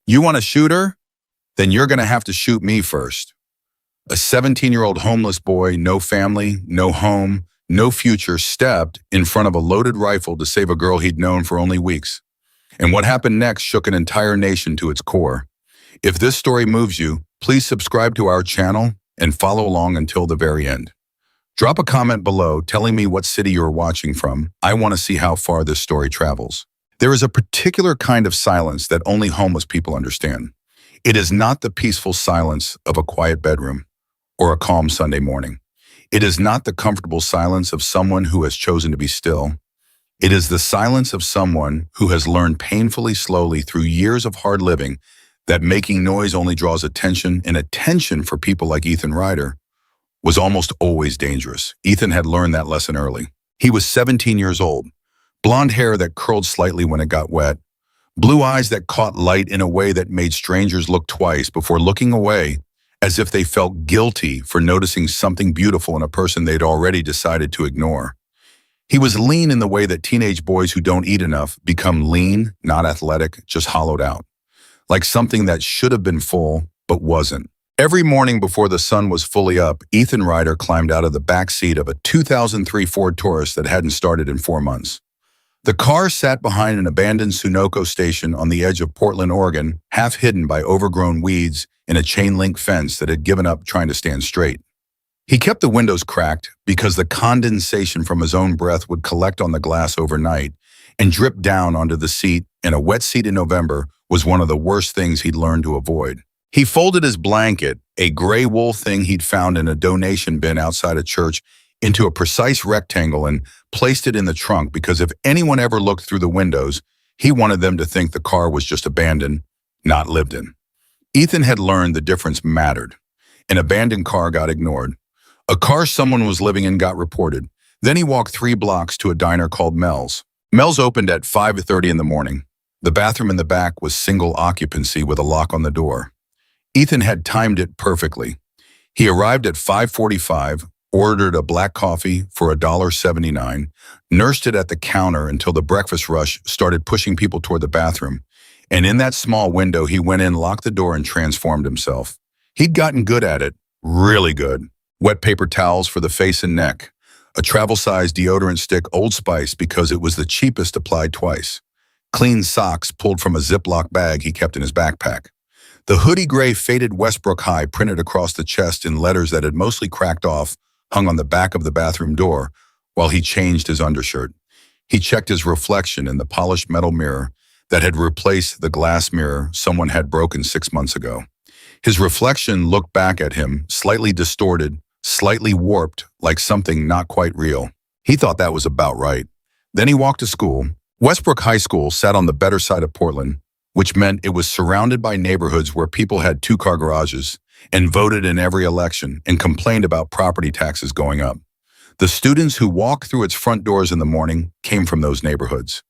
You want to shoot her? Then you're going to have to shoot me first. A 17-year-old homeless boy, no family, no home, no future, stepped in front of a loaded rifle to save a girl he'd known for only weeks. And what happened next shook an entire nation to its core. If this story moves you, please subscribe to our channel and follow along until the very end. Drop a comment below telling me what city you're watching from. I want to see how far this story travels. There is a particular kind of silence that only homeless people understand. It is not the peaceful silence of a quiet bedroom or a calm Sunday morning. It is not the comfortable silence of someone who has chosen to be still. It is the silence of someone who has learned painfully slowly through years of hard living that making noise only draws attention, and attention for people like Ethan Ryder was almost always dangerous. Ethan had learned that lesson early. He was 17 years old, blonde hair that curled slightly when it got wet, blue eyes that caught light in a way that made strangers look twice before looking away, as if they felt guilty for noticing something beautiful in a person they'd already decided to ignore. He was lean in the way that teenage boys who don't eat enough become lean, not athletic, just hollowed out, like something that should have been full but wasn't. Every morning before the sun was fully up, Ethan Ryder climbed out of the back seat of a 2003 Ford Taurus that hadn't started in 4 months. The car sat behind an abandoned Sunoco station on the edge of Portland, Oregon, half hidden by overgrown weeds and a chain-link fence that had given up trying to stand straight. He kept the windows cracked because the condensation from his own breath would collect on the glass overnight and drip down onto the seat, and a wet seat in November was one of the worst things he'd learned to avoid. He folded his blanket, a gray wool thing he'd found in a donation bin outside a church, into a precise rectangle and placed it in the trunk because if anyone ever looked through the windows, he wanted them to think the car was just abandoned, not lived in. Ethan had learned the difference mattered. An abandoned car got ignored. A car someone was living in got reported. Then he walked 3 blocks to a diner called Mel's. Mel's opened at 5:30 in the morning. The bathroom in the back was single occupancy with a lock on the door. Ethan had timed it perfectly. He arrived at 5:45, ordered a black coffee for $1.79, nursed it at the counter until the breakfast rush started pushing people toward the bathroom. And in that small window, he went in, locked the door, and transformed himself. He'd gotten good at it, really good. Wet paper towels for the face and neck. A travel-sized deodorant stick, Old Spice, because it was the cheapest, applied twice. Clean socks pulled from a Ziploc bag he kept in his backpack. The hoodie gray faded Westbrook High printed across the chest in letters that had mostly cracked off hung on the back of the bathroom door while he changed his undershirt. He checked his reflection in the polished metal mirror that had replaced the glass mirror someone had broken 6 months ago. His reflection looked back at him, slightly distorted, slightly warped, like something not quite real. He thought that was about right. Then he walked to school. Westbrook High School sat on the better side of Portland, which meant it was surrounded by neighborhoods where people had 2-car garages and voted in every election and complained about property taxes going up. The students who walked through its front doors in the morning came from those neighborhoods.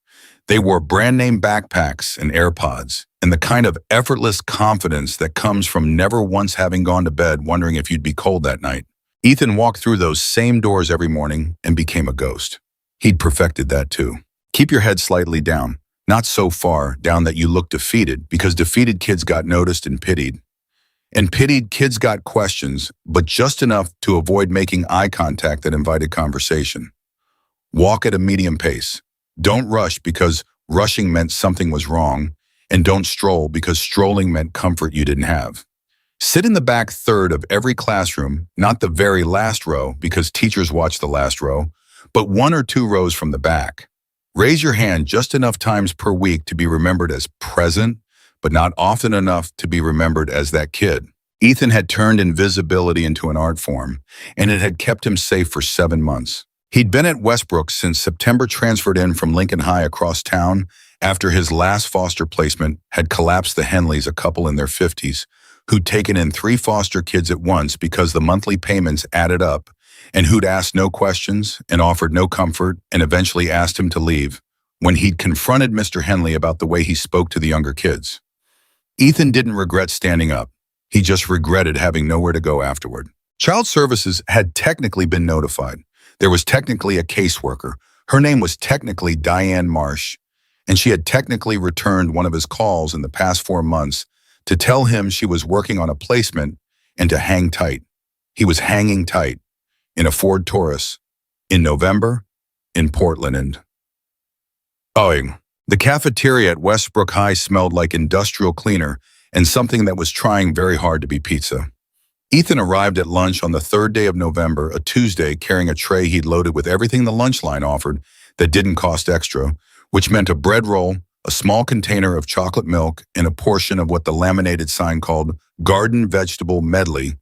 They wore brand-name backpacks and AirPods, and the kind of effortless confidence that comes from never once having gone to bed wondering if you'd be cold that night. Ethan walked through those same doors every morning and became a ghost. He'd perfected that too. Keep your head slightly down, not so far down that you look defeated, because defeated kids got noticed and pitied. And pitied kids got questions, but just enough to avoid making eye contact that invited conversation. Walk at a medium pace. Don't rush because rushing meant something was wrong, and don't stroll because strolling meant comfort you didn't have. Sit in the back third of every classroom, not the very last row because teachers watch the last row, but 1 or 2 rows from the back. Raise your hand just enough times per week to be remembered as present, but not often enough to be remembered as that kid. Ethan had turned invisibility into an art form, and it had kept him safe for 7 months. He'd been at Westbrook since September, transferred in from Lincoln High across town after his last foster placement had collapsed the Henleys, a couple in their 50s, who'd taken in 3 foster kids at once because the monthly payments added up, and who'd asked no questions and offered no comfort and eventually asked him to leave when he'd confronted Mr. Henley about the way he spoke to the younger kids. Ethan didn't regret standing up. He just regretted having nowhere to go afterward. Child Services had technically been notified. There was technically a caseworker. Her name was technically Diane Marsh, and she had technically returned one of his calls in the past 4 months to tell him she was working on a placement and to hang tight. He was hanging tight in a Ford Taurus in November in Portland. And the cafeteria at Westbrook High smelled like industrial cleaner and something that was trying very hard to be pizza. Ethan arrived at lunch on the 3rd day of November, a Tuesday, carrying a tray he'd loaded with everything the lunch line offered that didn't cost extra, which meant a bread roll, a small container of chocolate milk, and a portion of what the laminated sign called Garden Vegetable Medley,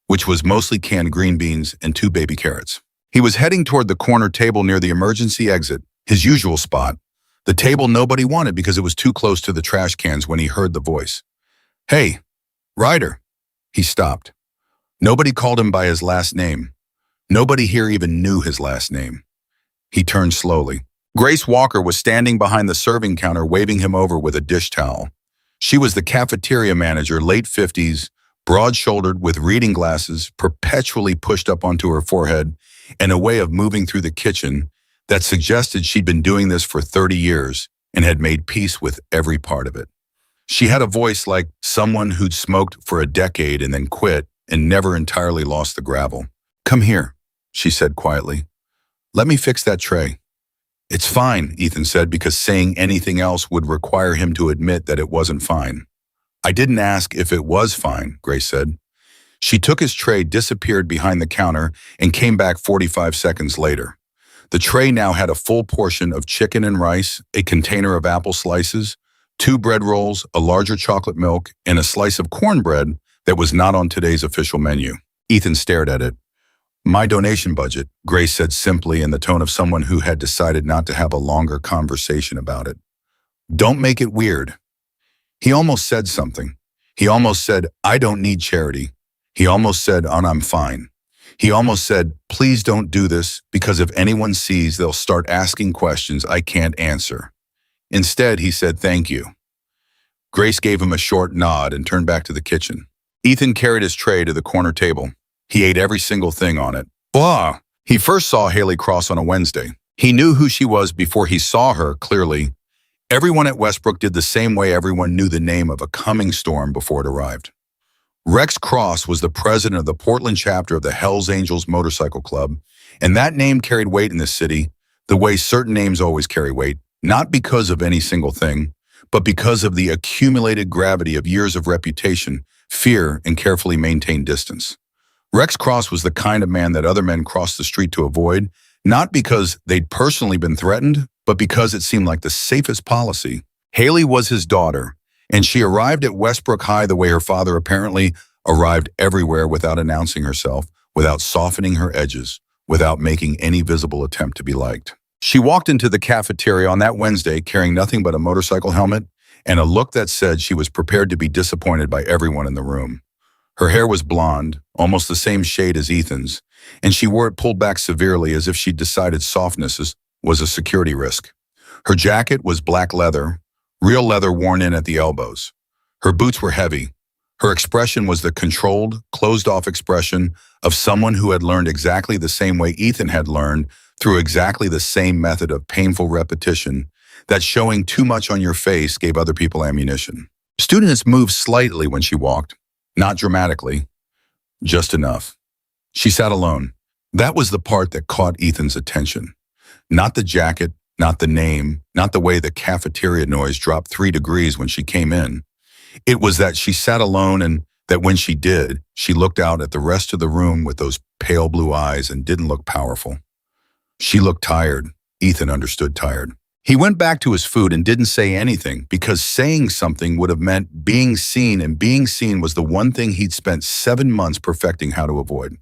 which was mostly canned green beans and 2 baby carrots. He was heading toward the corner table near the emergency exit, his usual spot, the table nobody wanted because it was too close to the trash cans, when he heard the voice. "Hey, Ryder." He stopped. Nobody called him by his last name. Nobody here even knew his last name. He turned slowly. Grace Walker was standing behind the serving counter, waving him over with a dish towel. She was the cafeteria manager, late 50s, broad-shouldered with reading glasses perpetually pushed up onto her forehead, and a way of moving through the kitchen that suggested she'd been doing this for 30 years and had made peace with every part of it. She had a voice like someone who'd smoked for a decade and then quit and never entirely lost the gravel. "Come here," she said quietly. "Let me fix that tray." "It's fine," Ethan said, because saying anything else would require him to admit that it wasn't fine. "I didn't ask if it was fine," Grace said. She took his tray, disappeared behind the counter, and came back 45 seconds later. The tray now had a full portion of chicken and rice, a container of apple slices, 2 bread rolls, a larger chocolate milk, and a slice of cornbread that was not on today's official menu. Ethan stared at it. "My donation budget," Grace said simply, in the tone of someone who had decided not to have a longer conversation about it. "Don't make it weird." He almost said something. He almost said, "I don't need charity." He almost said, "I'm fine." He almost said, "Please don't do this, because if anyone sees, they'll start asking questions I can't answer." Instead, he said, "Thank you." Grace gave him a short nod and turned back to the kitchen. Ethan carried his tray to the corner table. He ate every single thing on it. Blah! He first saw Haley Cross on a Wednesday. He knew who she was before he saw her clearly. Everyone at Westbrook did the same way everyone knew the name of a coming storm before it arrived. Rex Cross was the president of the Portland chapter of the Hells Angels Motorcycle Club, and that name carried weight in this city, the way certain names always carry weight, not because of any single thing, but because of the accumulated gravity of years of reputation, fear, and carefully maintained distance. Rex Cross was the kind of man that other men crossed the street to avoid, not because they'd personally been threatened, but because it seemed like the safest policy. Haley was his daughter, and she arrived at Westbrook High the way her father apparently arrived everywhere, without announcing herself, without softening her edges, without making any visible attempt to be liked. She walked into the cafeteria on that Wednesday carrying nothing but a motorcycle helmet and a look that said she was prepared to be disappointed by everyone in the room. Her hair was blonde, almost the same shade as Ethan's, and she wore it pulled back severely, as if she'd decided softness was a security risk. Her jacket was black leather, real leather worn in at the elbows. Her boots were heavy. Her expression was the controlled, closed-off expression of someone who had learned exactly the same way Ethan had learned, through exactly the same method of painful repetition, that showing too much on your face gave other people ammunition. Students moved slightly when she walked, not dramatically, just enough. She sat alone. That was the part that caught Ethan's attention. Not the jacket, not the name, not the way the cafeteria noise dropped 3 degrees when she came in. It was that she sat alone, and that when she did, she looked out at the rest of the room with those pale blue eyes and didn't look powerful. She looked tired. Ethan understood tired. He went back to his food and didn't say anything, because saying something would have meant being seen, and being seen was the one thing he'd spent 7 months perfecting how to avoid.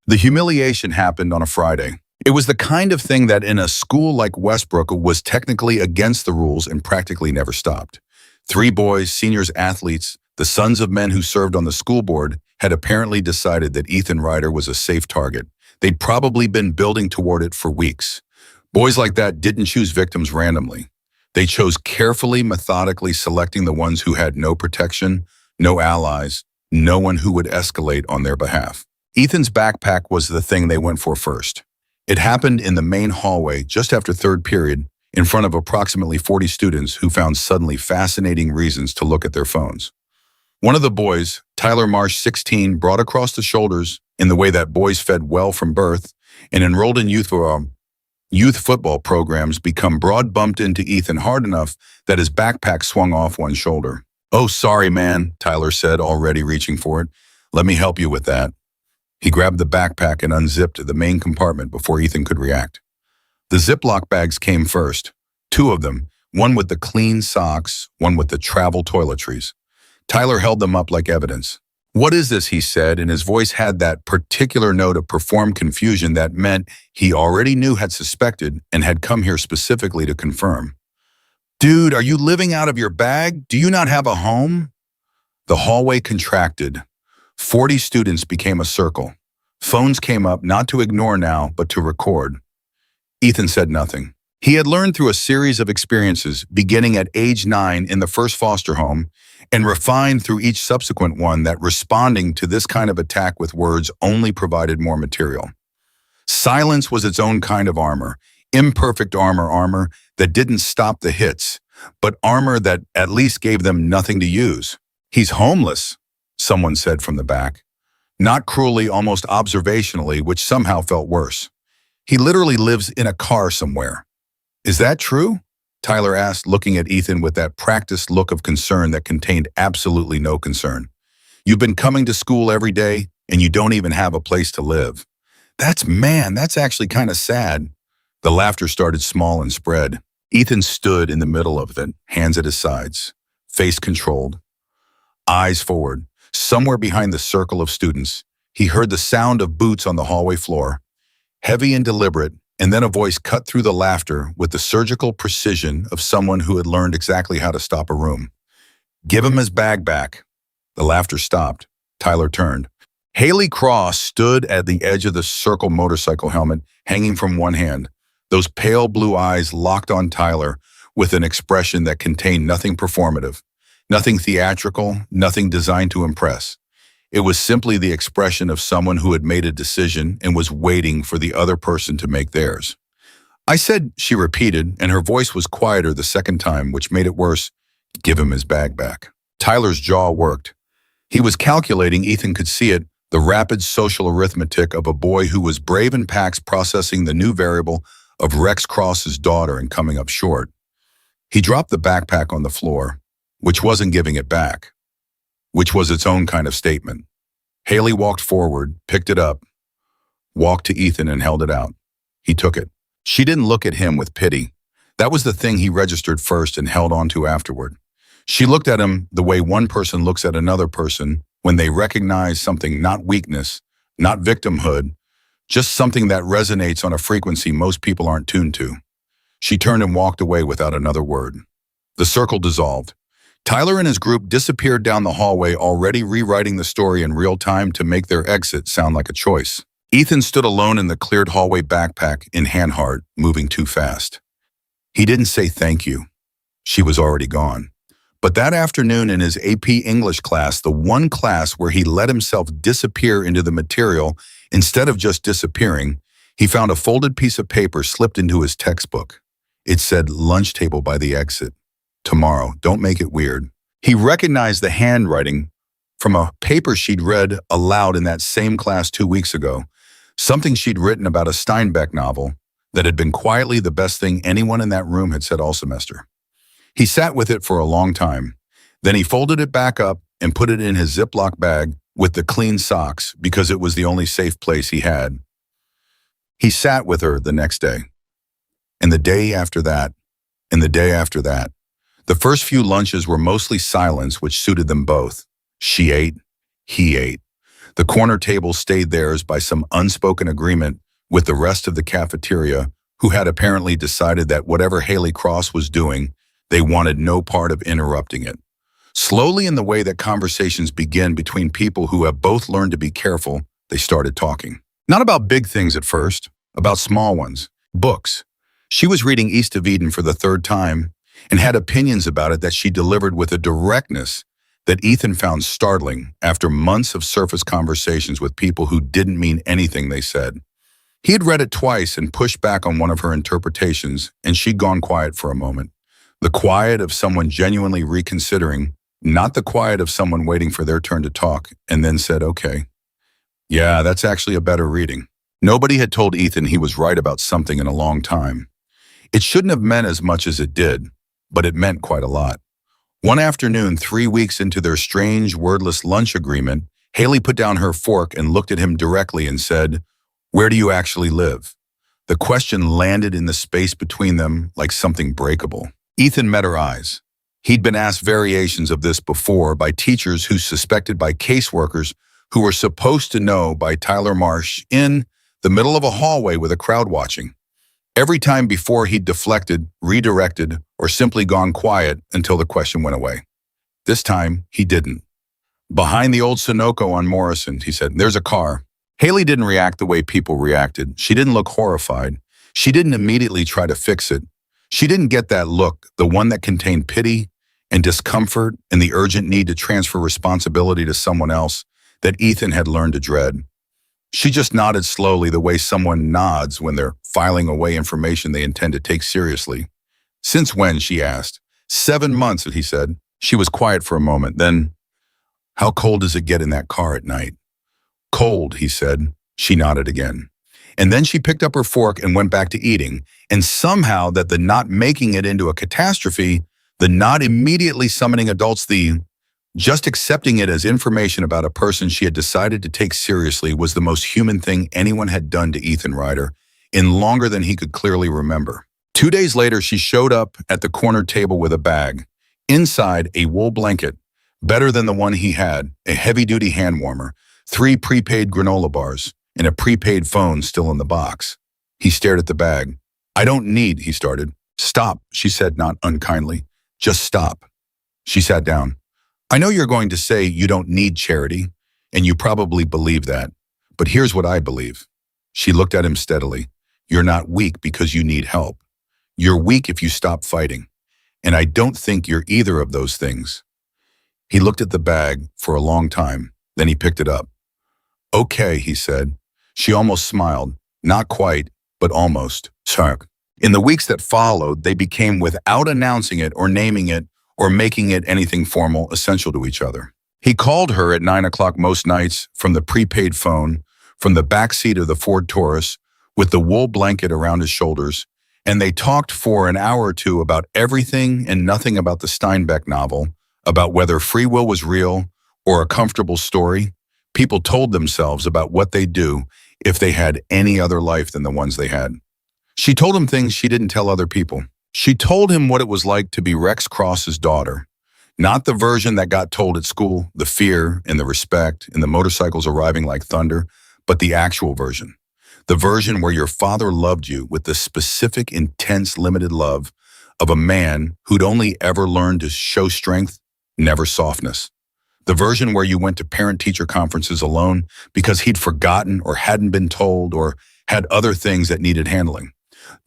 The humiliation happened on a Friday. It was the kind of thing that in a school like Westbrook was technically against the rules and practically never stopped. 3 boys, seniors athletes, the sons of men who served on the school board, had apparently decided that Ethan Ryder was a safe target. They'd probably been building toward it for weeks. Boys like that didn't choose victims randomly. They chose carefully, methodically, selecting the ones who had no protection, no allies, no one who would escalate on their behalf. Ethan's backpack was the thing they went for first. It happened in the main hallway just after 3rd period, in front of approximately 40 students who found suddenly fascinating reasons to look at their phones. One of the boys, Tyler Marsh, 16, brought across the shoulders in the way that boys fed well from birth and enrolled in youth football programs become broad bumped into Ethan hard enough that his backpack swung off one shoulder. "Oh, sorry, man," Tyler said, already reaching for it. "Let me help you with that." He grabbed the backpack and unzipped the main compartment before Ethan could react. The Ziploc bags came first, two of them, one with the clean socks, one with the travel toiletries. Tyler held them up like evidence. "What is this?" he said, and his voice had that particular note of performed confusion that meant he already knew, had suspected, and had come here specifically to confirm. "Dude, are you living out of your bag? Do you not have a home?" The hallway contracted. 40 students became a circle. Phones came up, not to ignore now, but to record. Ethan said nothing. He had learned through a series of experiences, beginning at age 9 in the first foster home, and refined through each subsequent one, that responding to this kind of attack with words only provided more material. Silence was its own kind of armor, imperfect armor that didn't stop the hits, but armor that at least gave them nothing to use. "He's homeless," someone said from the back. Not cruelly, almost observationally, which somehow felt worse. "He literally lives in a car somewhere." "Is that true?" Tyler asked, looking at Ethan with that practiced look of concern that contained absolutely no concern. "You've been coming to school every day, and you don't even have a place to live." That's actually kind of sad." The laughter started small and spread. Ethan stood in the middle of it, hands at his sides, face controlled, eyes forward. Somewhere behind the circle of students, he heard the sound of boots on the hallway floor, heavy and deliberate, and then a voice cut through the laughter with the surgical precision of someone who had learned exactly how to stop a room. "Give him his bag back." The laughter stopped. Tyler turned. Haley Cross stood at the edge of the circle motorcycle helmet, hanging from one hand. Those pale blue eyes locked on Tyler with an expression that contained nothing performative, nothing theatrical, nothing designed to impress. It was simply the expression of someone who had made a decision and was waiting for the other person to make theirs. "I said," she repeated, and her voice was quieter the second time, which made it worse. "Give him his bag back." Tyler's jaw worked. He was calculating, Ethan could see it, the rapid social arithmetic of a boy who was brave in packs, processing the new variable of Rex Cross's daughter and coming up short. He dropped the backpack on the floor, which wasn't giving it back, which was its own kind of statement. Haley walked forward, picked it up, walked to Ethan and held it out. He took it. She didn't look at him with pity. That was the thing he registered first and held on to afterward. She looked at him the way one person looks at another person when they recognize something, not weakness, not victimhood, just something that resonates on a frequency most people aren't tuned to. She turned and walked away without another word. The circle dissolved. Tyler and his group disappeared down the hallway, already rewriting the story in real time to make their exit sound like a choice. Ethan stood alone in the cleared hallway, backpack in hand, heart moving too fast. He didn't say thank you. She was already gone. But that afternoon in his AP English class, the one class where he let himself disappear into the material instead of just disappearing, he found a folded piece of paper slipped into his textbook. It said, "Lunch table by the exit. Tomorrow, don't make it weird." He recognized the handwriting from a paper she'd read aloud in that same class 2 weeks ago, something she'd written about a Steinbeck novel that had been quietly the best thing anyone in that room had said all semester. He sat with it for a long time. Then he folded it back up and put it in his Ziploc bag with the clean socks because it was the only safe place he had. He sat with her the next day, and the day after that, and the day after that. The first few lunches were mostly silence, which suited them both. She ate, he ate. The corner table stayed theirs by some unspoken agreement with the rest of the cafeteria, who had apparently decided that whatever Haley Cross was doing, they wanted no part of interrupting it. Slowly, in the way that conversations begin between people who have both learned to be careful, they started talking. Not about big things at first, about small ones, books. She was reading East of Eden for the third time and had opinions about it that she delivered with a directness that Ethan found startling after months of surface conversations with people who didn't mean anything they said. He had read it twice and pushed back on one of her interpretations, and she'd gone quiet for a moment. The quiet of someone genuinely reconsidering, not the quiet of someone waiting for their turn to talk, and then said, okay. Yeah, that's actually a better reading. Nobody had told Ethan he was right about something in a long time. It shouldn't have meant as much as it did, but it meant quite a lot. One afternoon, 3 weeks into their strange, wordless lunch agreement, Haley put down her fork and looked at him directly and said, "Where do you actually live?" The question landed in the space between them like something breakable. Ethan met her eyes. He'd been asked variations of this before by teachers who suspected by caseworkers who were supposed to know by Tyler Marsh in the middle of a hallway with a crowd watching. Every time before he'd deflected, redirected, or simply gone quiet until the question went away. This time, he didn't. "Behind the old Sunoco on Morrison," he said, "there's a car." Haley didn't react the way people reacted. She didn't look horrified. She didn't immediately try to fix it. She didn't get that look, the one that contained pity and discomfort and the urgent need to transfer responsibility to someone else that Ethan had learned to dread. She just nodded slowly the way someone nods when they're filing away information they intend to take seriously. "Since when?" she asked. "7 months," he said. She was quiet for a moment. Then, "How cold does it get in that car at night?" "Cold," he said. She nodded again. And then she picked up her fork and went back to eating. And somehow that the not making it into a catastrophe, the not immediately summoning adults, the just accepting it as information about a person she had decided to take seriously was the most human thing anyone had done to Ethan Ryder in longer than he could clearly remember. 2 days later, she showed up at the corner table with a bag. Inside, a wool blanket, better than the one he had, a heavy-duty hand warmer, 3 prepaid granola bars, and a prepaid phone still in the box. He stared at the bag. "I don't need," he started. "Stop," she said, not unkindly. "Just stop." She sat down. "I know you're going to say you don't need charity, and you probably believe that. But here's what I believe." She looked at him steadily. "You're not weak because you need help. You're weak if you stop fighting. And I don't think you're either of those things." He looked at the bag for a long time. Then he picked it up. "Okay," he said. She almost smiled. Not quite, but almost. Sark. In the weeks that followed, they became, without announcing it or naming it or making it anything formal, essential to each other. He called her at 9 o'clock most nights from the prepaid phone, from the back seat of the Ford Taurus, with the wool blanket around his shoulders, and they talked for an hour or two about everything and nothing about the Steinbeck novel, about whether free will was real or a comfortable story. People told themselves about what they'd do if they had any other life than the ones they had. She told him things she didn't tell other people. She told him what it was like to be Rex Cross's daughter. Not the version that got told at school, the fear and the respect and the motorcycles arriving like thunder, but the actual version. The version where your father loved you with the specific, intense, limited love of a man who'd only ever learned to show strength, never softness. The version where you went to parent-teacher conferences alone because he'd forgotten or hadn't been told or had other things that needed handling.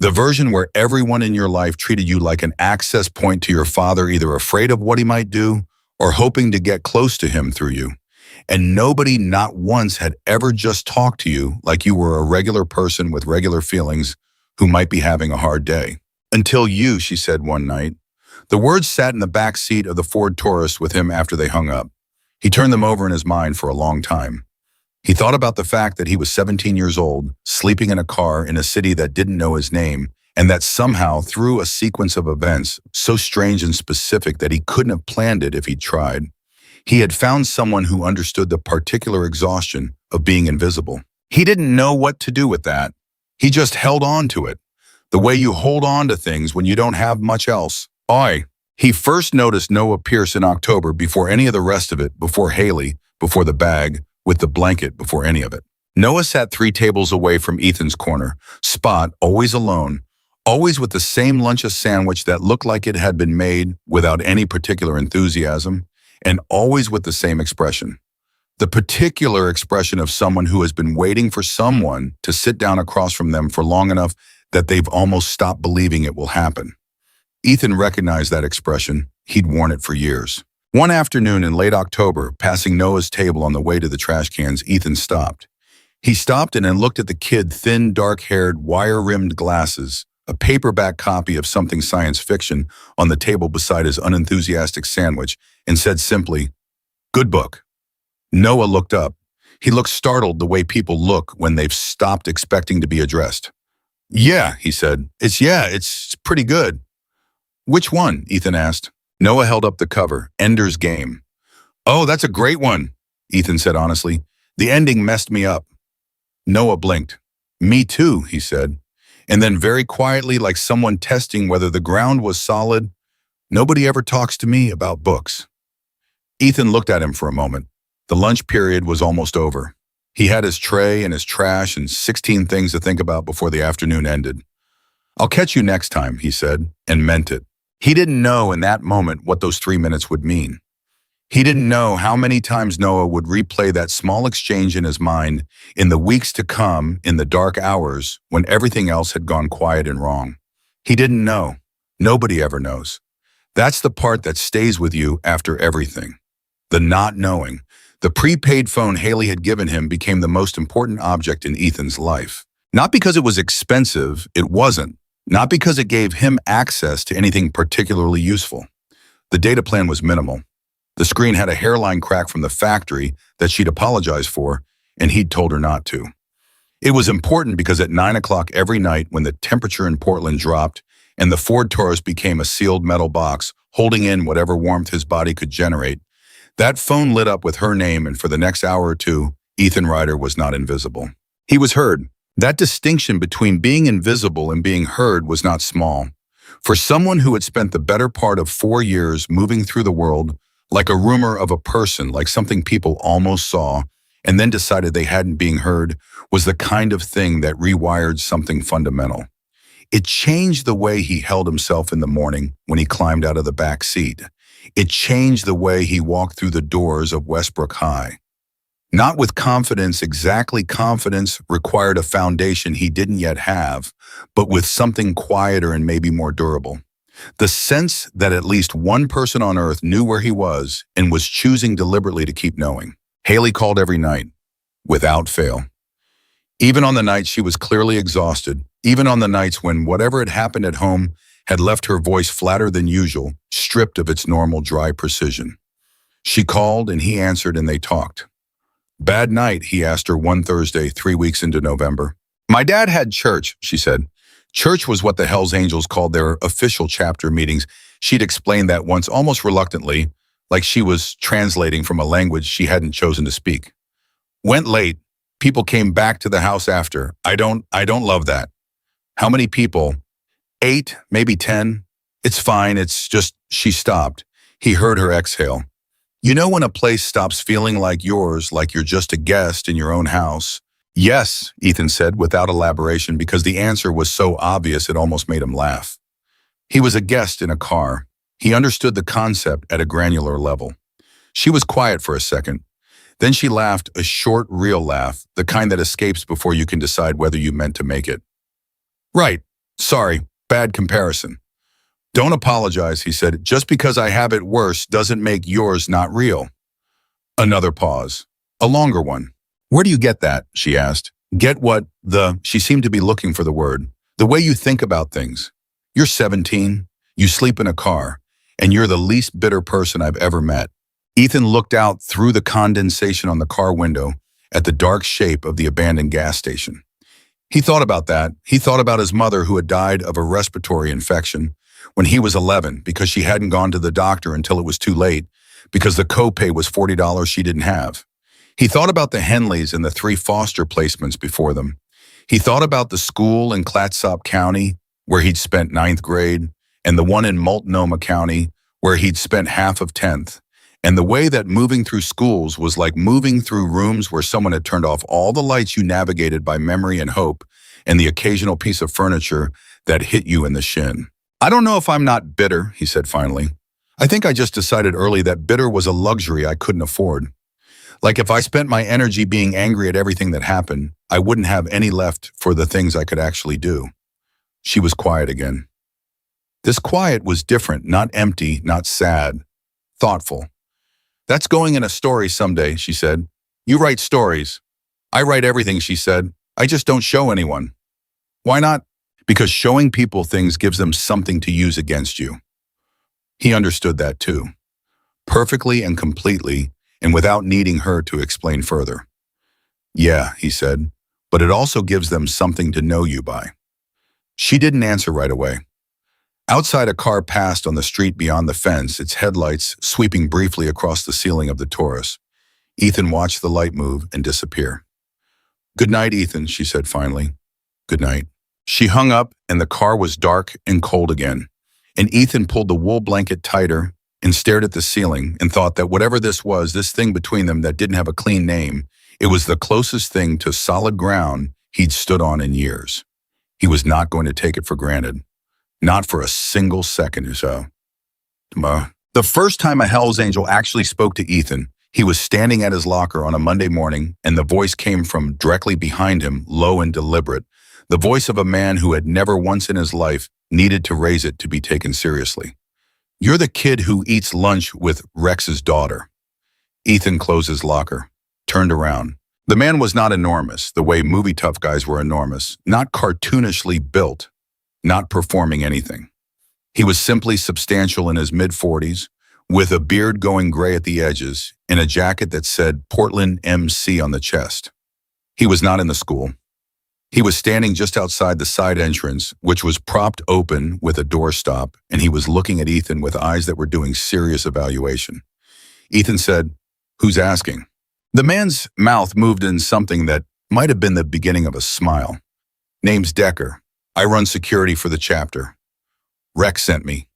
The version where everyone in your life treated you like an access point to your father, either afraid of what he might do or hoping to get close to him through you. And nobody, not once, had ever just talked to you like you were a regular person with regular feelings who might be having a hard day. "Until you," she said one night. The words sat in the back seat of the Ford Taurus with him after they hung up. He turned them over in his mind for a long time. He thought about the fact that he was 17 years old, sleeping in a car in a city that didn't know his name, and that somehow, through a sequence of events so strange and specific that he couldn't have planned it if he'd tried, he had found someone who understood the particular exhaustion of being invisible. He didn't know what to do with that. He just held on to it, the way you hold on to things when you don't have much else. He first noticed Noah Pierce in October before any of the rest of it, before Haley, before the bag, with the blanket, before any of it. Noah sat 3 tables away from Ethan's corner, spot, always alone, always with the same lunch sandwich that looked like it had been made without any particular enthusiasm, and always with the same expression. The particular expression of someone who has been waiting for someone to sit down across from them for long enough that they've almost stopped believing it will happen. Ethan recognized that expression. He'd worn it for years. One afternoon in late October, passing Noah's table on the way to the trash cans, Ethan stopped. He stopped and then looked at the kid, thin, dark-haired, wire-rimmed glasses, a paperback copy of something science fiction on the table beside his unenthusiastic sandwich, and said simply, "Good book." Noah looked up. He looked startled the way people look when they've stopped expecting to be addressed. "Yeah," he said. It's pretty good." "Which one?" Ethan asked. Noah held up the cover, Ender's Game. "Oh, that's a great one," Ethan said honestly. "The ending messed me up." Noah blinked. "Me too," he said. And then very quietly, like someone testing whether the ground was solid, "Nobody ever talks to me about books." Ethan looked at him for a moment. The lunch period was almost over. He had his tray and his trash and 16 things to think about before the afternoon ended. "I'll catch you next time," he said, and meant it. He didn't know in that moment what those 3 minutes would mean. He didn't know how many times Noah would replay that small exchange in his mind in the weeks to come, in the dark hours when everything else had gone quiet and wrong. He didn't know. Nobody ever knows. That's the part that stays with you after everything. The not knowing. The prepaid phone Haley had given him became the most important object in Ethan's life. Not because it was expensive, it wasn't. Not because it gave him access to anything particularly useful. The data plan was minimal. The screen had a hairline crack from the factory that she'd apologized for, and he'd told her not to. It was important because at 9 o'clock every night when the temperature in Portland dropped and the Ford Taurus became a sealed metal box holding in whatever warmth his body could generate, that phone lit up with her name, and for the next hour or two, Ethan Ryder was not invisible. He was heard. That distinction between being invisible and being heard was not small. For someone who had spent the better part of 4 years moving through the world, like a rumor of a person, like something people almost saw, and then decided they hadn't been heard, was the kind of thing that rewired something fundamental. It changed the way he held himself in the morning when he climbed out of the back seat. It changed the way he walked through the doors of Westbrook High. Not with confidence, exactly confidence required a foundation he didn't yet have, but with something quieter and maybe more durable. The sense that at least one person on earth knew where he was and was choosing deliberately to keep knowing. Haley called every night, without fail. Even on the nights she was clearly exhausted, even on the nights when whatever had happened at home had left her voice flatter than usual, stripped of its normal dry precision. She called and he answered and they talked. "Bad night," he asked her one Thursday, 3 weeks into November. "My dad had church," she said. Church was what the Hells Angels called their official chapter meetings. She'd explained that once almost reluctantly, like she was translating from a language she hadn't chosen to speak. "Went late. People came back to the house after. I don't love that." "How many people?" 8, maybe 10. "It's fine, it's just," she stopped. He heard her exhale. "You know when a place stops feeling like yours, like you're just a guest in your own house?" "Yes," Ethan said without elaboration because the answer was so obvious it almost made him laugh. He was a guest in a car. He understood the concept at a granular level. She was quiet for a second. Then she laughed, a short, real laugh, the kind that escapes before you can decide whether you meant to make it. "Right. Sorry. Bad comparison." "Don't apologize," he said. "Just because I have it worse doesn't make yours not real." Another pause. A longer one. "Where do you get that?" she asked. "Get what? She seemed to be looking for the word. "The way you think about things. You're 17, you sleep in a car, and you're the least bitter person I've ever met." Ethan looked out through the condensation on the car window at the dark shape of the abandoned gas station. He thought about that. He thought about his mother who had died of a respiratory infection when he was 11 because she hadn't gone to the doctor until it was too late because the copay was $40 she didn't have. He thought about the Henleys and the 3 foster placements before them. He thought about the school in Clatsop County where he'd spent 9th grade and the one in Multnomah County where he'd spent half of 10th. And the way that moving through schools was like moving through rooms where someone had turned off all the lights you navigated by memory and hope and the occasional piece of furniture that hit you in the shin. "I don't know if I'm not bitter," he said finally. "I think I just decided early that bitter was a luxury I couldn't afford. Like if I spent my energy being angry at everything that happened, I wouldn't have any left for the things I could actually do." She was quiet again. This quiet was different, not empty, not sad, thoughtful. "That's going in a story someday," she said. "You write stories." I write everything, she said. I just don't show anyone. Why not? Because showing people things gives them something to use against you. He understood that too, perfectly and completely, and without needing her to explain further. Yeah, he said, but it also gives them something to know you by. She didn't answer right away. Outside, a car passed on the street beyond the fence, its headlights sweeping briefly across the ceiling of the Taurus. Ethan watched the light move and disappear. Good night, Ethan, she said finally. Good night. She hung up, and the car was dark and cold again. And Ethan pulled the wool blanket tighter and stared at the ceiling and thought that whatever this was, this thing between them that didn't have a clean name, it was the closest thing to solid ground he'd stood on in years. He was not going to take it for granted. Not for a single second or so. The first time a Hell's Angel actually spoke to Ethan, he was standing at his locker on a Monday morning, and the voice came from directly behind him, low and deliberate, the voice of a man who had never once in his life needed to raise it to be taken seriously. You're the kid who eats lunch with Rex's daughter. Ethan closed his locker, turned around. The man was not enormous, the way movie tough guys were enormous, not cartoonishly built, not performing anything. He was simply substantial in his mid-40s, with a beard going gray at the edges, and a jacket that said Portland MC on the chest. He was not in the school. He was standing just outside the side entrance, which was propped open with a doorstop, and he was looking at Ethan with eyes that were doing serious evaluation. Ethan said, "Who's asking?" The man's mouth moved in something that might have been the beginning of a smile. "Name's Decker. I run security for the chapter. Rex sent me."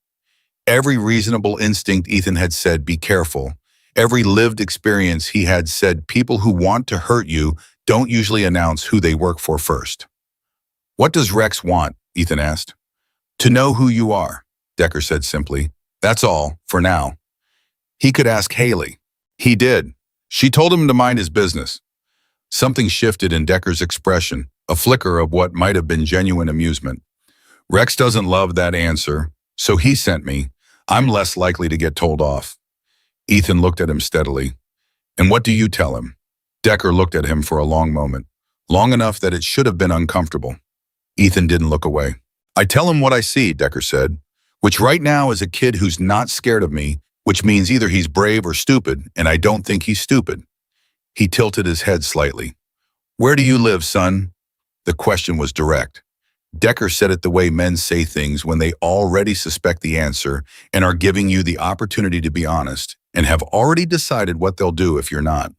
Every reasonable instinct Ethan had said, "Be careful." Every lived experience he had said, "People who want to hurt you don't usually announce who they work for first." "What does Rex want?" Ethan asked. "To know who you are," Decker said simply. "That's all, for now." He could ask Haley. He did. She told him to mind his business. Something shifted in Decker's expression, a flicker of what might have been genuine amusement. "Rex doesn't love that answer, so he sent me. I'm less likely to get told off." Ethan looked at him steadily. "And what do you tell him?" Decker looked at him for a long moment, long enough that it should have been uncomfortable. Ethan didn't look away. "I tell him what I see," Decker said, "which right now is a kid who's not scared of me, which means either he's brave or stupid, and I don't think he's stupid." He tilted his head slightly. "Where do you live, son?" The question was direct. Decker said it the way men say things when they already suspect the answer and are giving you the opportunity to be honest and have already decided what they'll do if you're not.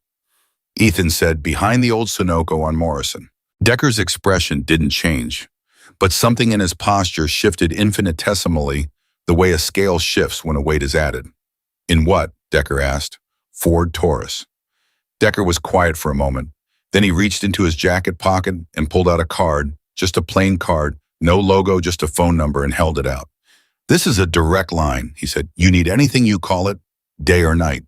Ethan said, "Behind the old Sunoco on Morrison." Decker's expression didn't change, but something in his posture shifted infinitesimally, the way a scale shifts when a weight is added. "In what?" Decker asked. "Ford Taurus." Decker was quiet for a moment. Then he reached into his jacket pocket and pulled out a card, just a plain card, no logo, just a phone number, and held it out. "This is a direct line," he said. "You need anything, you call it, day or night."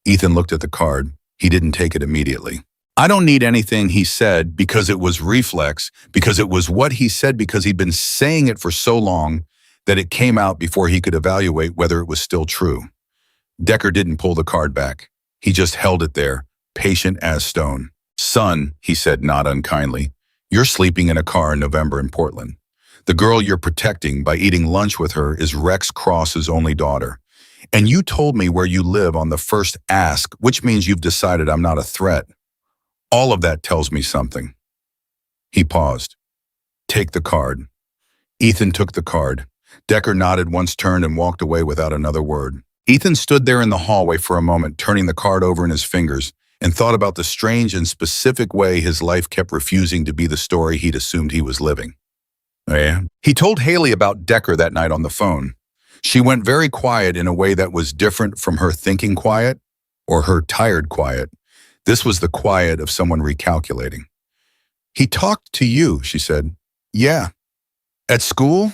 Ethan looked at the card. He didn't take it immediately. "I don't need anything," he said, because it was reflex, because it was what he said, because he'd been saying it for so long that it came out before he could evaluate whether it was still true. Decker didn't pull the card back. He just held it there, patient as stone. "Son," he said not unkindly, "you're sleeping in a car in November in Portland. The girl you're protecting by eating lunch with her is Rex Cross's only daughter. And you told me where you live on the first ask, which means you've decided I'm not a threat. All of that tells me something." He paused. "Take the card." Ethan took the card. Decker nodded, once turned and walked away without another word. Ethan stood there in the hallway for a moment, turning the card over in his fingers, and thought about the strange and specific way his life kept refusing to be the story he'd assumed he was living. Yeah. He told Haley about Decker that night on the phone. She went very quiet in a way that was different from her thinking quiet or her tired quiet. This was the quiet of someone recalculating. "He talked to you," she said. "Yeah." "At school?"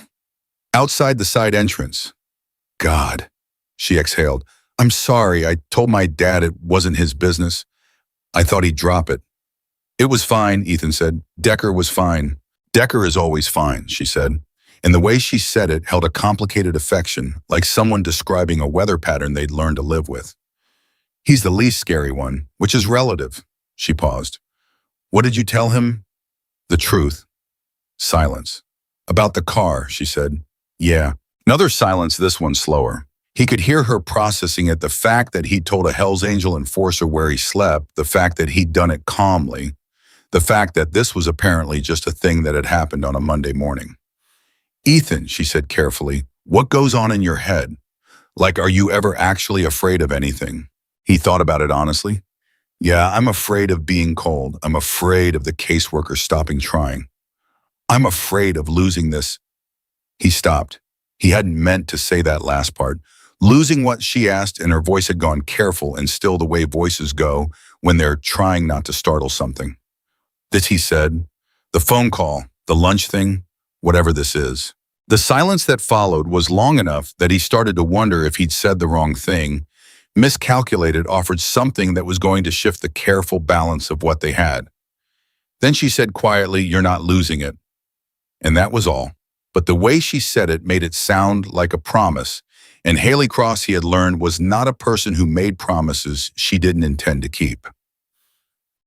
"Outside the side entrance." "God," she exhaled. "I'm sorry. I told my dad it wasn't his business. I thought he'd drop it." "It was fine," Ethan said. "Decker was fine." "Decker is always fine," she said. And the way she said it held a complicated affection, like someone describing a weather pattern they'd learned to live with. "He's the least scary one, which is relative." She paused. What did you tell him? The truth. Silence. About the car, she said. Yeah. Another silence, this one slower. He could hear her processing it, the fact that he'd told a Hell's Angel enforcer where he slept, the fact that he'd done it calmly, the fact that this was apparently just a thing that had happened on a Monday morning. Ethan, she said carefully, what goes on in your head? Like, are you ever actually afraid of anything? He thought about it honestly. Yeah, I'm afraid of being cold. I'm afraid of the caseworker stopping trying. I'm afraid of losing this. He stopped. He hadn't meant to say that last part. Losing what she asked, and her voice had gone careful and still the way voices go when they're trying not to startle something. This, he said. The phone call, the lunch thing, whatever this is. The silence that followed was long enough that he started to wonder if he'd said the wrong thing, miscalculated, offered something that was going to shift the careful balance of what they had. Then she said quietly, you're not losing it. And that was all. But the way she said it made it sound like a promise, and Haley Cross, he had learned, was not a person who made promises she didn't intend to keep.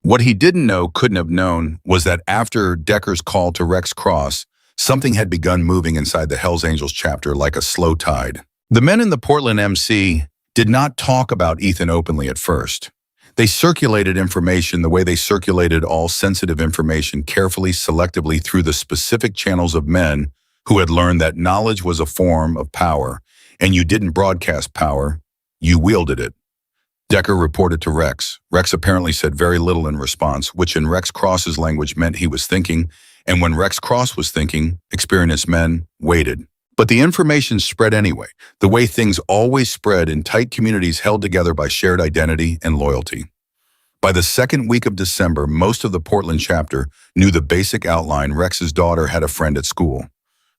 What he didn't know, couldn't have known, was that after Decker's call to Rex Cross, something had begun moving inside the Hells Angels chapter like a slow tide. The men in the Portland MC did not talk about Ethan openly at first. They circulated information the way they circulated all sensitive information, carefully, selectively through the specific channels of men who had learned that knowledge was a form of power, and you didn't broadcast power, you wielded it. Decker reported to Rex. Rex apparently said very little in response, which in Rex Cross's language meant he was thinking, and when Rex Cross was thinking, experienced men waited. But the information spread anyway, the way things always spread in tight communities held together by shared identity and loyalty. By the second week of December, most of the Portland chapter knew the basic outline. Rex's daughter had a friend at school.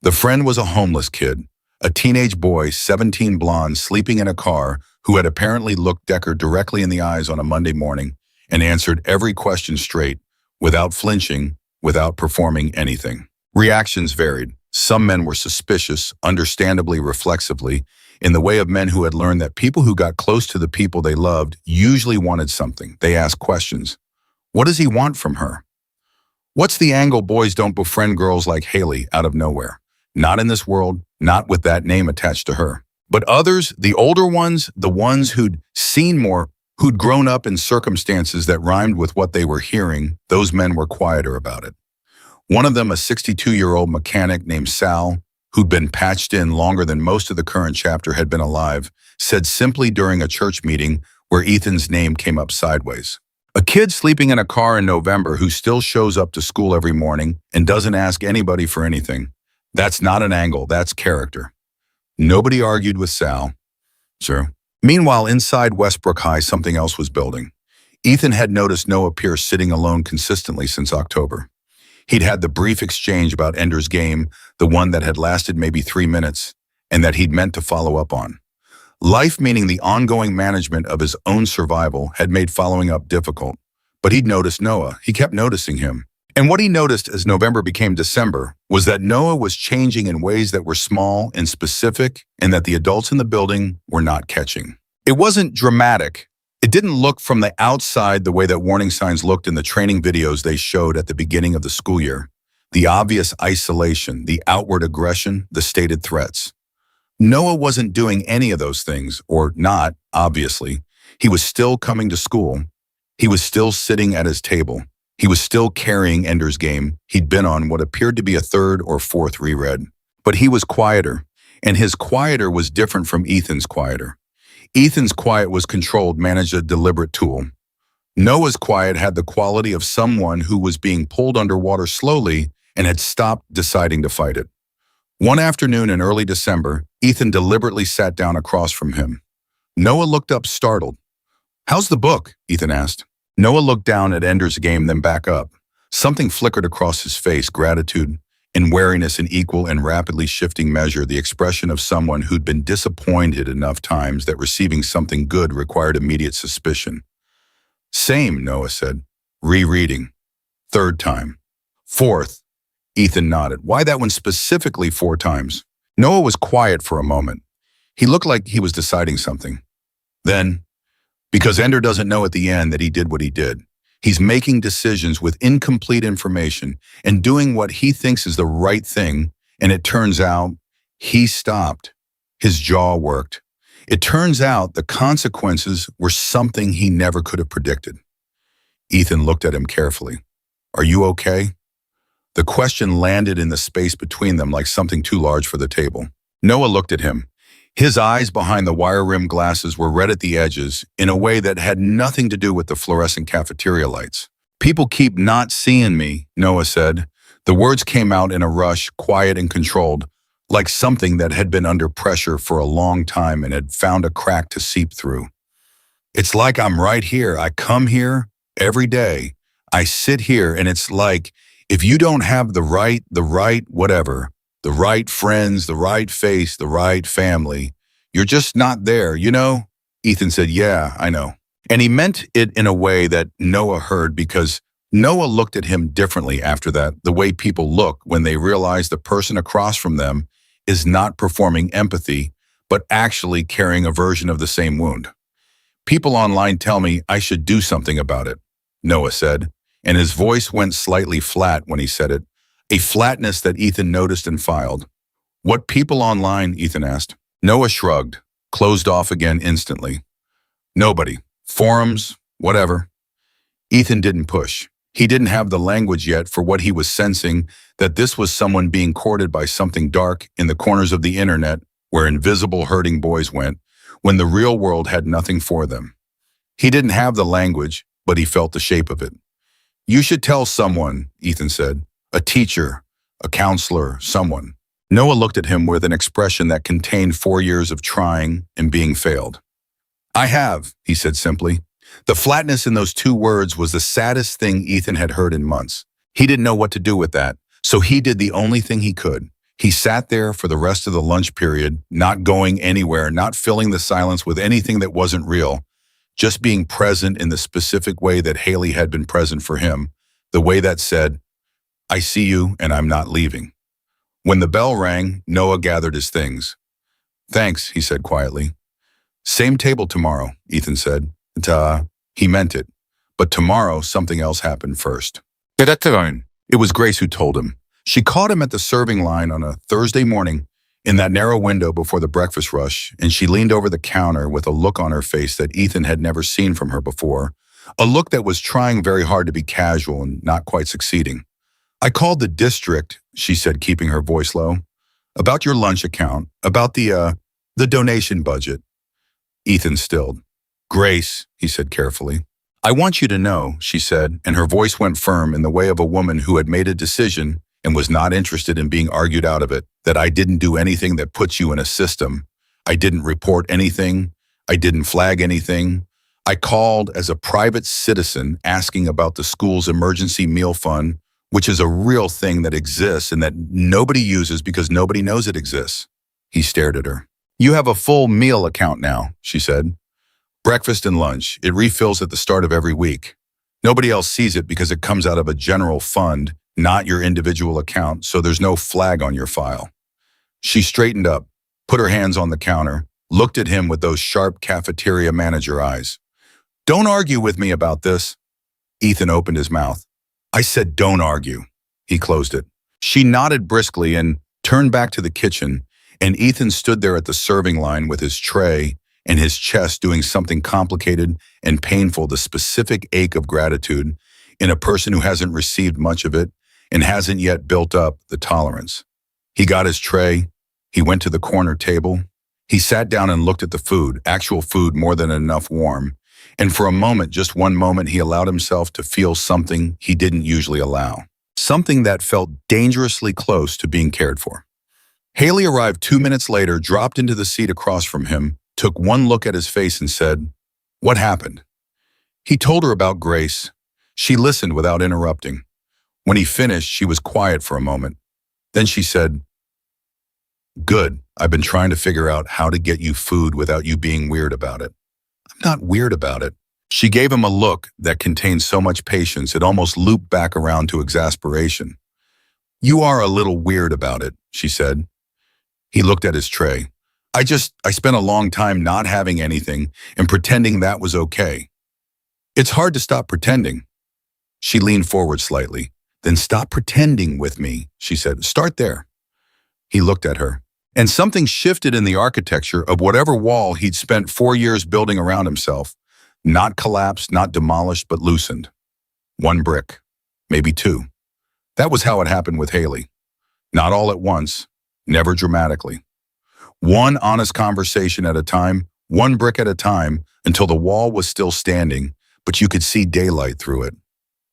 The friend was a homeless kid, a teenage boy, 17, blonde, sleeping in a car, who had apparently looked Decker directly in the eyes on a Monday morning and answered every question straight, without flinching, without performing anything. Reactions varied. Some men were suspicious, understandably, reflexively, in the way of men who had learned that people who got close to the people they loved usually wanted something. They asked questions. What does he want from her? What's the angle boys don't befriend girls like Haley out of nowhere? Not in this world, not with that name attached to her. But others, the older ones, the ones who'd seen more, who'd grown up in circumstances that rhymed with what they were hearing, those men were quieter about it. One of them, a 62-year-old mechanic named Sal, who'd been patched in longer than most of the current chapter had been alive, said simply during a church meeting where Ethan's name came up sideways. A kid sleeping in a car in November who still shows up to school every morning and doesn't ask anybody for anything. That's not an angle, that's character. Nobody argued with Sal. Sure. Meanwhile, inside Westbrook High, something else was building. Ethan had noticed Noah Pierce sitting alone consistently since October. He'd had the brief exchange about Ender's Game, the one that had lasted maybe 3 minutes, and that he'd meant to follow up on. Life, meaning the ongoing management of his own survival, had made following up difficult. But he'd noticed Noah. He kept noticing him. And what he noticed as November became December was that Noah was changing in ways that were small and specific, and that the adults in the building were not catching. It wasn't dramatic. It didn't look from the outside the way that warning signs looked in the training videos they showed at the beginning of the school year. The obvious isolation, the outward aggression, the stated threats. Noah wasn't doing any of those things, or not, obviously. He was still coming to school. He was still sitting at his table. He was still carrying Ender's Game. He'd been on what appeared to be a 3rd or 4th reread. But he was quieter, and his quieter was different from Ethan's quieter. Ethan's quiet was controlled, managed, a deliberate tool. Noah's quiet had the quality of someone who was being pulled underwater slowly and had stopped deciding to fight it. One afternoon in early December, Ethan deliberately sat down across from him. Noah looked up, startled. "How's the book?" Ethan asked. Noah looked down at Ender's Game, then back up. Something flickered across his face, gratitude and wariness in equal and rapidly shifting measure, the expression of someone who'd been disappointed enough times that receiving something good required immediate suspicion. "Same," Noah said. "Rereading. 3rd time. 4th. Ethan nodded. "Why that one specifically 4 times? Noah was quiet for a moment. He looked like he was deciding something. Then, because Ender doesn't know at the end that he did what he did. He's making decisions with incomplete information and doing what he thinks is the right thing, and it turns out he stopped. His jaw worked. It turns out the consequences were something he never could have predicted. Ethan looked at him carefully. Are you okay? The question landed in the space between them like something too large for the table. Noah looked at him. His eyes behind the wire-rimmed glasses were red at the edges in a way that had nothing to do with the fluorescent cafeteria lights. People keep not seeing me, Noah said. The words came out in a rush, quiet and controlled, like something that had been under pressure for a long time and had found a crack to seep through. It's like I'm right here. I come here every day. I sit here and it's like if you don't have whatever, the right friends, the right face, the right family, you're just not there, you know? Ethan said, yeah, I know. And he meant it in a way that Noah heard because Noah looked at him differently after that, the way people look when they realize the person across from them is not performing empathy, but actually carrying a version of the same wound. People online tell me I should do something about it, Noah said, and his voice went slightly flat when he said it, a flatness that Ethan noticed and filed. What people online, Ethan asked. Noah shrugged, closed off again instantly. Nobody. Forums, whatever. Ethan didn't push. He didn't have the language yet for what he was sensing, that this was someone being courted by something dark in the corners of the internet where invisible hurting boys went, when the real world had nothing for them. He didn't have the language, but he felt the shape of it. You should tell someone, Ethan said. A teacher, a counselor, someone. Noah looked at him with an expression that contained 4 years of trying and being failed. I have, he said simply. The flatness in those 2 words was the saddest thing Ethan had heard in months. He didn't know what to do with that, so he did the only thing he could. He sat there for the rest of the lunch period, not going anywhere, not filling the silence with anything that wasn't real, just being present in the specific way that Haley had been present for him, the way that said, I see you and I'm not leaving. When the bell rang, Noah gathered his things. Thanks, he said quietly. Same table tomorrow, Ethan said. He meant it. But tomorrow, something else happened first. It was Grace who told him. She caught him at the serving line on a Thursday morning in that narrow window before the breakfast rush, and she leaned over the counter with a look on her face that Ethan had never seen from her before, a look that was trying very hard to be casual and not quite succeeding. I called the district, she said, keeping her voice low, about your lunch account, about the donation budget. Ethan stilled. Grace, he said carefully. I want you to know, she said, and her voice went firm in the way of a woman who had made a decision and was not interested in being argued out of it, that I didn't do anything that puts you in a system. I didn't report anything. I didn't flag anything. I called as a private citizen asking about the school's emergency meal fund, which is a real thing that exists and that nobody uses because nobody knows it exists. He stared at her. You have a full meal account now, she said. Breakfast and lunch. It refills at the start of every week. Nobody else sees it because it comes out of a general fund, not your individual account, so there's no flag on your file. She straightened up, put her hands on the counter, looked at him with those sharp cafeteria manager eyes. Don't argue with me about this. Ethan opened his mouth. I said don't argue. He closed it. She nodded briskly and turned back to the kitchen, and Ethan stood there at the serving line with his tray and his chest doing something complicated and painful, the specific ache of gratitude in a person who hasn't received much of it and hasn't yet built up the tolerance. He got his tray. He went to the corner table. He sat down and looked at the food, actual food more than enough warm. And for a moment, just one moment, he allowed himself to feel something he didn't usually allow. Something that felt dangerously close to being cared for. Haley arrived 2 minutes later, dropped into the seat across from him, took one look at his face and said, What happened? He told her about Grace. She listened without interrupting. When he finished, she was quiet for a moment. Then she said, Good. I've been trying to figure out how to get you food without you being weird about it. I'm not weird about it. She gave him a look that contained so much patience it almost looped back around to exasperation. You are a little weird about it, she said. He looked at his tray. I spent a long time not having anything and pretending that was okay. It's hard to stop pretending. She leaned forward slightly. Then stop pretending with me, she said. Start there. He looked at her. And something shifted in the architecture of whatever wall he'd spent 4 years building around himself. Not collapsed, not demolished, but loosened. One brick. Maybe two. That was how it happened with Haley. Not all at once. Never dramatically. One honest conversation at a time, one brick at a time, until the wall was still standing, but you could see daylight through it.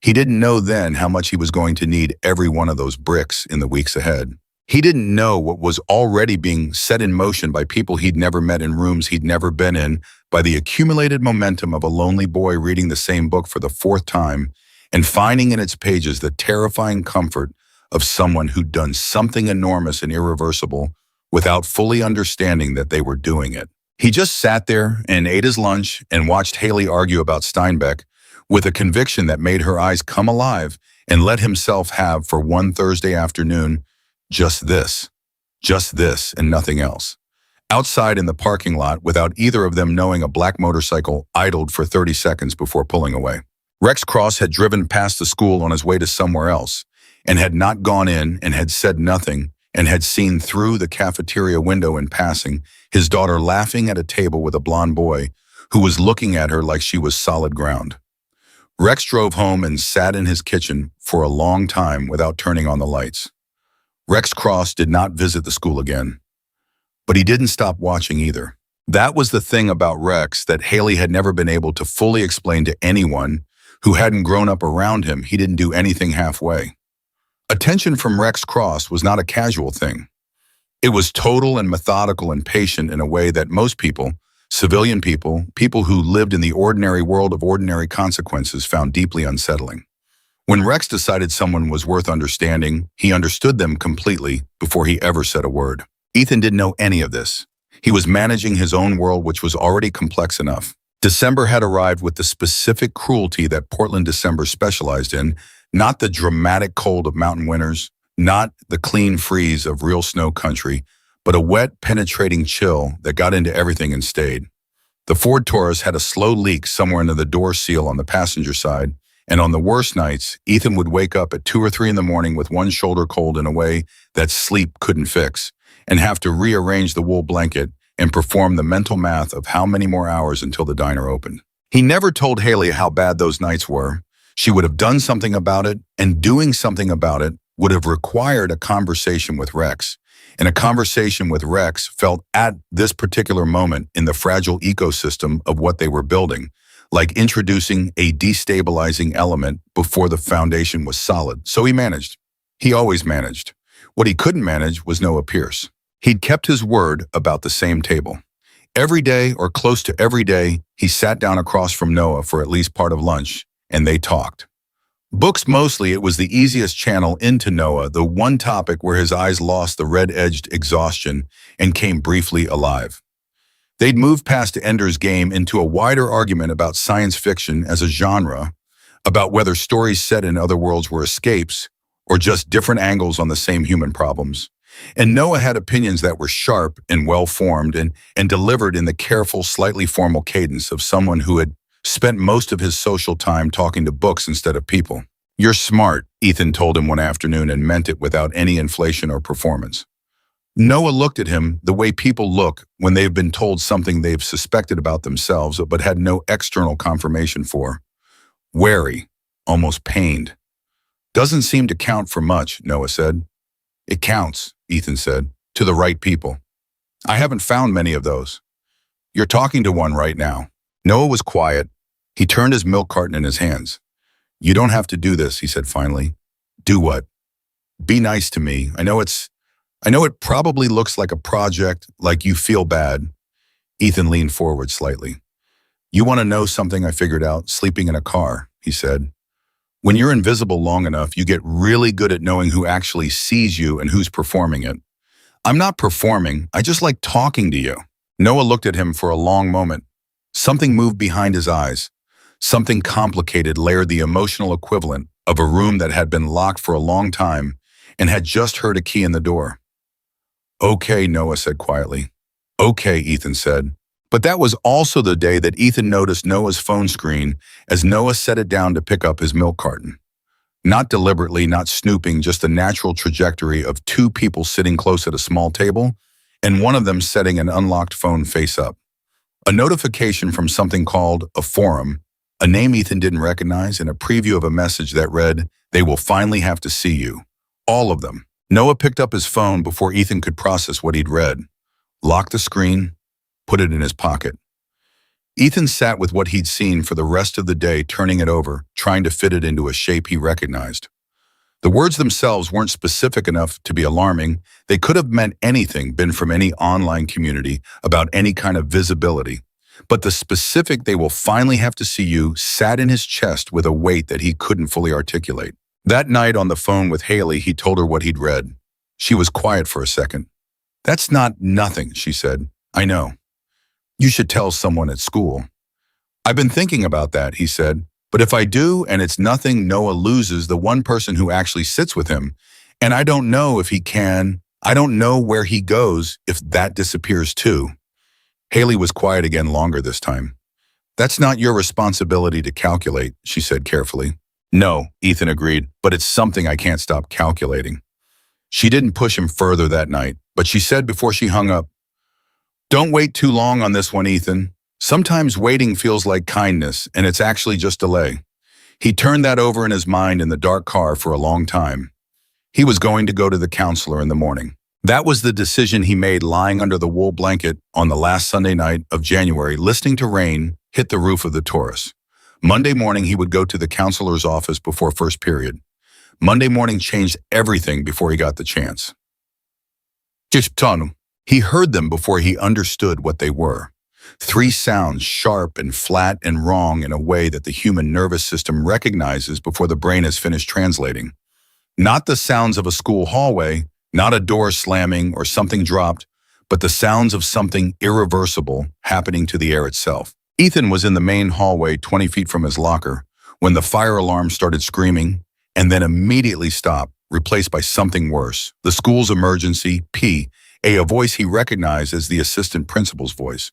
He didn't know then how much he was going to need every one of those bricks in the weeks ahead. He didn't know what was already being set in motion by people he'd never met in rooms he'd never been in, by the accumulated momentum of a lonely boy reading the same book for the fourth time and finding in its pages the terrifying comfort of someone who'd done something enormous and irreversible without fully understanding that they were doing it. He just sat there and ate his lunch and watched Haley argue about Steinbeck with a conviction that made her eyes come alive, and let himself have, for one Thursday afternoon, just this, and nothing else. Outside in the parking lot, without either of them knowing, a black motorcycle idled for 30 seconds before pulling away. Rex Cross had driven past the school on his way to somewhere else, and had not gone in, and had said nothing, and had seen through the cafeteria window in passing his daughter laughing at a table with a blonde boy who was looking at her like she was solid ground. Rex drove home and sat in his kitchen for a long time without turning on the lights. Rex Cross did not visit the school again, but he didn't stop watching either. That was the thing about Rex that Haley had never been able to fully explain to anyone who hadn't grown up around him. He didn't do anything halfway. Attention from Rex Cross was not a casual thing. It was total and methodical and patient in a way that most people, civilian people, people who lived in the ordinary world of ordinary consequences, found deeply unsettling. When Rex decided someone was worth understanding, he understood them completely before he ever said a word. Ethan didn't know any of this. He was managing his own world, which was already complex enough. December had arrived with the specific cruelty that Portland December specialized in, not the dramatic cold of mountain winters, not the clean freeze of real snow country, but a wet, penetrating chill that got into everything and stayed. The Ford Taurus had a slow leak somewhere into the door seal on the passenger side, and on the worst nights, Ethan would wake up at 2 or 3 in the morning with one shoulder cold in a way that sleep couldn't fix, and have to rearrange the wool blanket and perform the mental math of how many more hours until the diner opened. He never told Haley how bad those nights were. She would have done something about it, and doing something about it would have required a conversation with Rex. And a conversation with Rex felt at this particular moment in the fragile ecosystem of what they were building, like introducing a destabilizing element before the foundation was solid. So he managed. He always managed. What he couldn't manage was Noah Pierce. He'd kept his word about the same table. Every day, or close to every day, he sat down across from Noah for at least part of lunch, and they talked. Books mostly. It was the easiest channel into Noah, the one topic where his eyes lost the red-edged exhaustion and came briefly alive. They'd moved past Ender's Game into a wider argument about science fiction as a genre, about whether stories set in other worlds were escapes or just different angles on the same human problems. And Noah had opinions that were sharp and well-formed and delivered in the careful, slightly formal cadence of someone who had spent most of his social time talking to books instead of people. "You're smart," Ethan told him one afternoon, and meant it without any inflation or performance. Noah looked at him the way people look when they've been told something they've suspected about themselves but had no external confirmation for. Wary, almost pained. "Doesn't seem to count for much," Noah said. "It counts," Ethan said, "to the right people. I haven't found many of those. You're talking to one right now." Noah was quiet. He turned his milk carton in his hands. "You don't have to do this," he said finally. "Do what?" "Be nice to me. I know it probably looks like a project, like you feel bad." Ethan leaned forward slightly. "You want to know something I figured out sleeping in a car," he said. "When you're invisible long enough, you get really good at knowing who actually sees you and who's performing it. I'm not performing, I just like talking to you." Noah looked at him for a long moment. Something moved behind his eyes. Something complicated layered the emotional equivalent of a room that had been locked for a long time and had just heard a key in the door. "Okay," Noah said quietly. "Okay," Ethan said. But that was also the day that Ethan noticed Noah's phone screen as Noah set it down to pick up his milk carton. Not deliberately, not snooping, just the natural trajectory of two people sitting close at a small table, and one of them setting an unlocked phone face up. A notification from something called a forum, a name Ethan didn't recognize, and a preview of a message that read, "They will finally have to see you." All of them. Noah picked up his phone before Ethan could process what he'd read, locked the screen, put it in his pocket. Ethan sat with what he'd seen for the rest of the day, turning it over, trying to fit it into a shape he recognized. The words themselves weren't specific enough to be alarming. They could have meant anything, been from any online community, about any kind of visibility. But the specific "they will finally have to see you" sat in his chest with a weight that he couldn't fully articulate. That night on the phone with Haley, he told her what he'd read. She was quiet for a second. "That's not nothing," she said. "I know. You should tell someone at school." "I've been thinking about that," he said. "But if I do and it's nothing, Noah loses the one person who actually sits with him. And I don't know if he can. I don't know where he goes if that disappears too." Haley was quiet again, longer this time. "That's not your responsibility to calculate," she said carefully. "No," Ethan agreed, "but it's something I can't stop calculating." She didn't push him further that night, but she said before she hung up, "Don't wait too long on this one, Ethan. Sometimes waiting feels like kindness, and it's actually just delay." He turned that over in his mind in the dark car for a long time. He was going to go to the counselor in the morning. That was the decision he made lying under the wool blanket on the last Sunday night of January, listening to rain hit the roof of the Taurus. Monday morning, he would go to the counselor's office before first period. Monday morning changed everything before he got the chance. He heard them before he understood what they were. Three sounds, sharp and flat and wrong in a way that the human nervous system recognizes before the brain has finished translating. Not the sounds of a school hallway, not a door slamming or something dropped, but the sounds of something irreversible happening to the air itself. Ethan was in the main hallway 20 feet from his locker when the fire alarm started screaming and then immediately stopped, replaced by something worse. The school's emergency, a voice he recognized as the assistant principal's voice.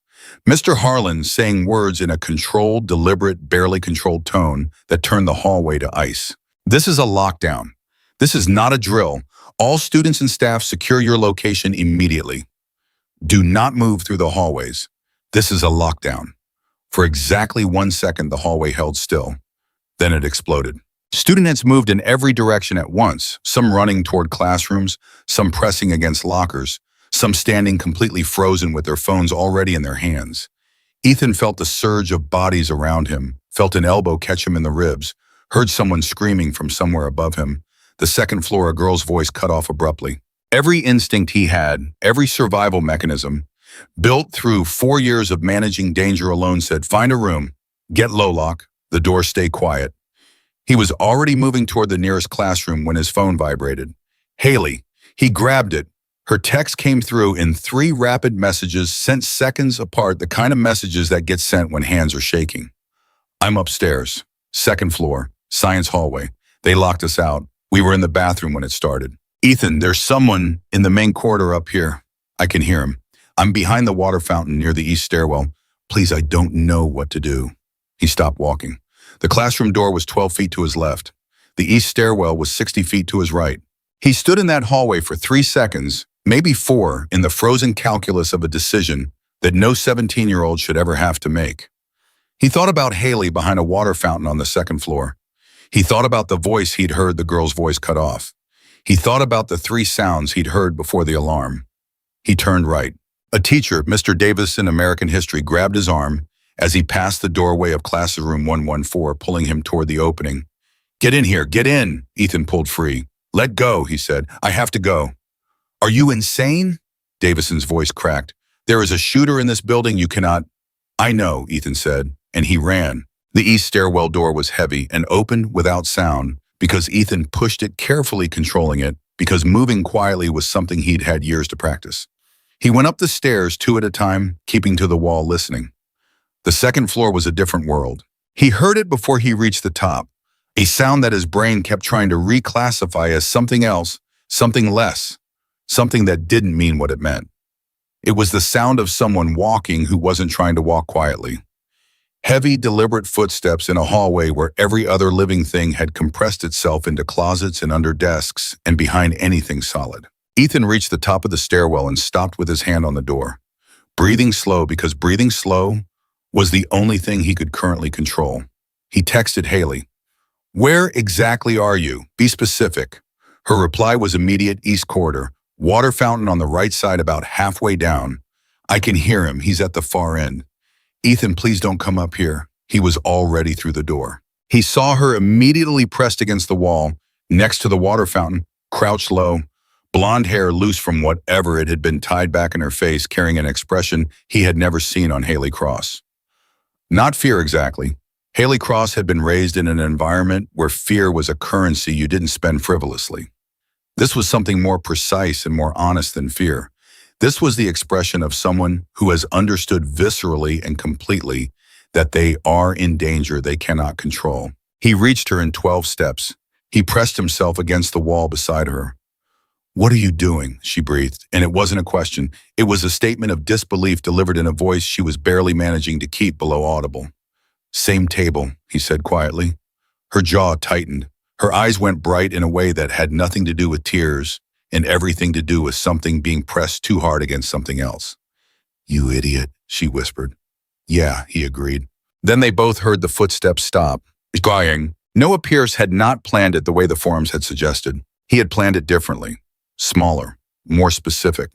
Mr. Harlan saying words in a controlled, deliberate, barely controlled tone that turned the hallway to ice. "This is a lockdown. This is not a drill. All students and staff secure your location immediately. Do not move through the hallways. This is a lockdown." For exactly 1 second, the hallway held still. Then it exploded. Students moved in every direction at once, some running toward classrooms, some pressing against lockers, some standing completely frozen with their phones already in their hands. Ethan felt the surge of bodies around him, felt an elbow catch him in the ribs, heard someone screaming from somewhere above him. The second floor, a girl's voice cut off abruptly. Every instinct he had, every survival mechanism, built through 4 years of managing danger alone, said, "Find a room, get low lock, the door stay quiet." He was already moving toward the nearest classroom when his phone vibrated. Haley. He grabbed it. Her text came through in 3 rapid messages sent seconds apart, the kind of messages that get sent when hands are shaking. "I'm upstairs, second floor, science hallway. They locked us out. We were in the bathroom when it started. Ethan, there's someone in the main corridor up here. I can hear him. I'm behind the water fountain near the east stairwell. Please, I don't know what to do." He stopped walking. The classroom door was 12 feet to his left. The east stairwell was 60 feet to his right. He stood in that hallway for 3 seconds, maybe 4, in the frozen calculus of a decision that no 17-year-old should ever have to make. He thought about Haley behind a water fountain on the second floor. He thought about the voice he'd heard the girl's voice cut off. He thought about the 3 sounds he'd heard before the alarm. He turned right. A teacher, Mr. Davis in American history, grabbed his arm as he passed the doorway of classroom 114, pulling him toward the opening. "Get in here, get in," Ethan pulled free. "Let go," he said. "I have to go." "Are you insane?" Davison's voice cracked. "There is a shooter in this building. You cannot—" "I know," Ethan said, and he ran. The east stairwell door was heavy and opened without sound because Ethan pushed it, carefully controlling it, because moving quietly was something he'd had years to practice. He went up the stairs 2 at a time, keeping to the wall, listening. The second floor was a different world. He heard it before he reached the top, a sound that his brain kept trying to reclassify as something else, something less, something that didn't mean what it meant. It was the sound of someone walking who wasn't trying to walk quietly. Heavy, deliberate footsteps in a hallway where every other living thing had compressed itself into closets and under desks and behind anything solid. Ethan reached the top of the stairwell and stopped with his hand on the door, breathing slow because breathing slow was the only thing he could currently control. He texted Haley, "Where exactly are you? Be specific." Her reply was immediate: East Corridor, water fountain on the right side about halfway down. "I can hear him. He's at the far end." "Ethan, please don't come up here." He was already through the door. He saw her immediately pressed against the wall, next to the water fountain, crouched low, blonde hair loose from whatever it had been tied back in her face, carrying an expression he had never seen on Haley Cross. Not fear exactly. Haley Cross had been raised in an environment where fear was a currency you didn't spend frivolously. This was something more precise and more honest than fear. This was the expression of someone who has understood viscerally and completely that they are in danger they cannot control. He reached her in 12 steps. He pressed himself against the wall beside her. "What are you doing?" she breathed, and it wasn't a question. It was a statement of disbelief delivered in a voice she was barely managing to keep below audible. "Same table," he said quietly. Her jaw tightened. Her eyes went bright in a way that had nothing to do with tears and everything to do with something being pressed too hard against something else. "You idiot," she whispered. "Yeah," he agreed. Then they both heard the footsteps stop. Crying. Noah Pierce had not planned it the way the forums had suggested. He had planned it differently. Smaller, more specific.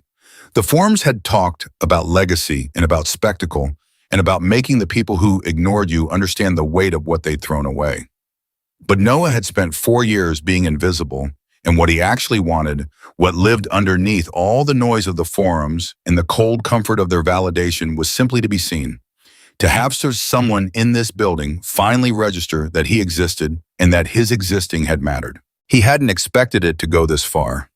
The forums had talked about legacy and about spectacle and about making the people who ignored you understand the weight of what they'd thrown away. But Noah had spent 4 years being invisible, and what he actually wanted, what lived underneath all the noise of the forums and the cold comfort of their validation, was simply to be seen. To have someone in this building finally register that he existed and that his existing had mattered. He hadn't expected it to go this far.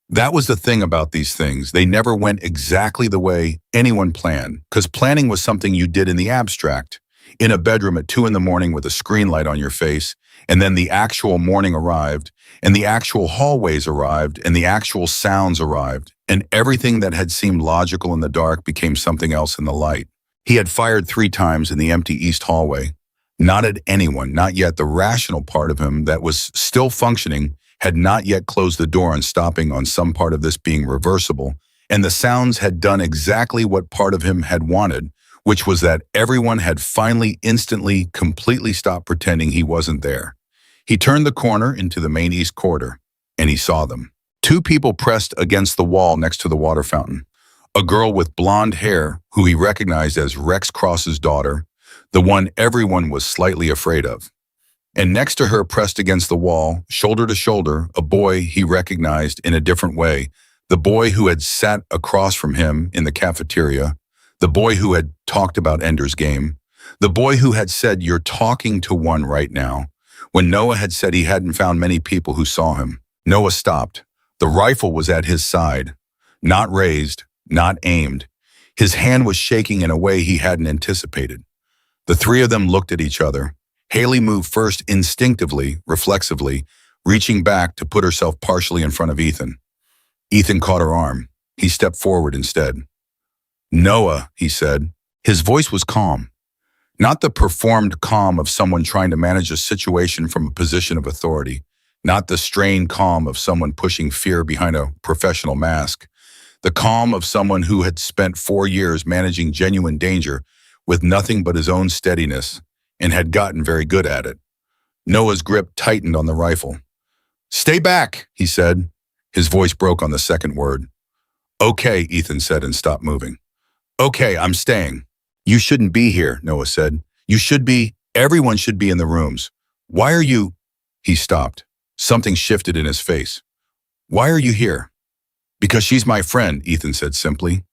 That was the thing about these things. They never went exactly the way anyone planned, because planning was something you did in the abstract, in a bedroom at 2 a.m. with a screen light on your face, and then the actual morning arrived, and the actual hallways arrived, and the actual sounds arrived, and everything that had seemed logical in the dark became something else in the light. He had fired 3 times in the empty east hallway. Not at anyone, not yet. The rational part of him that was still functioning had not yet closed the door on stopping on some part of this being reversible, and the sounds had done exactly what part of him had wanted, which was that everyone had finally, instantly, completely stopped pretending he wasn't there. He turned the corner into the main east corridor, and he saw them. 2 people pressed against the wall next to the water fountain. A girl with blonde hair who he recognized as Rex Cross's daughter, the one everyone was slightly afraid of. And next to her, pressed against the wall, shoulder to shoulder, a boy he recognized in a different way, the boy who had sat across from him in the cafeteria, the boy who had talked about Ender's Game, the boy who had said, "You're talking to one right now," when Noah had said he hadn't found many people who saw him. Noah stopped. The rifle was at his side, not raised, not aimed. His hand was shaking in a way he hadn't anticipated. The 3 of them looked at each other. Haley moved first instinctively, reflexively, reaching back to put herself partially in front of Ethan. Ethan caught her arm. He stepped forward instead. "Noah," he said. His voice was calm. Not the performed calm of someone trying to manage a situation from a position of authority. Not the strained calm of someone pushing fear behind a professional mask. The calm of someone who had spent 4 years managing genuine danger with nothing but his own steadiness, and had gotten very good at it. Noah's grip tightened on the rifle. "Stay back," he said. His voice broke on the second word. "Okay," Ethan said and stopped moving. "Okay, I'm staying." "You shouldn't be here," Noah said. Everyone should be in the rooms. Why are you?" He stopped. Something shifted in his face. "Why are you here?" "Because she's my friend," Ethan said simply.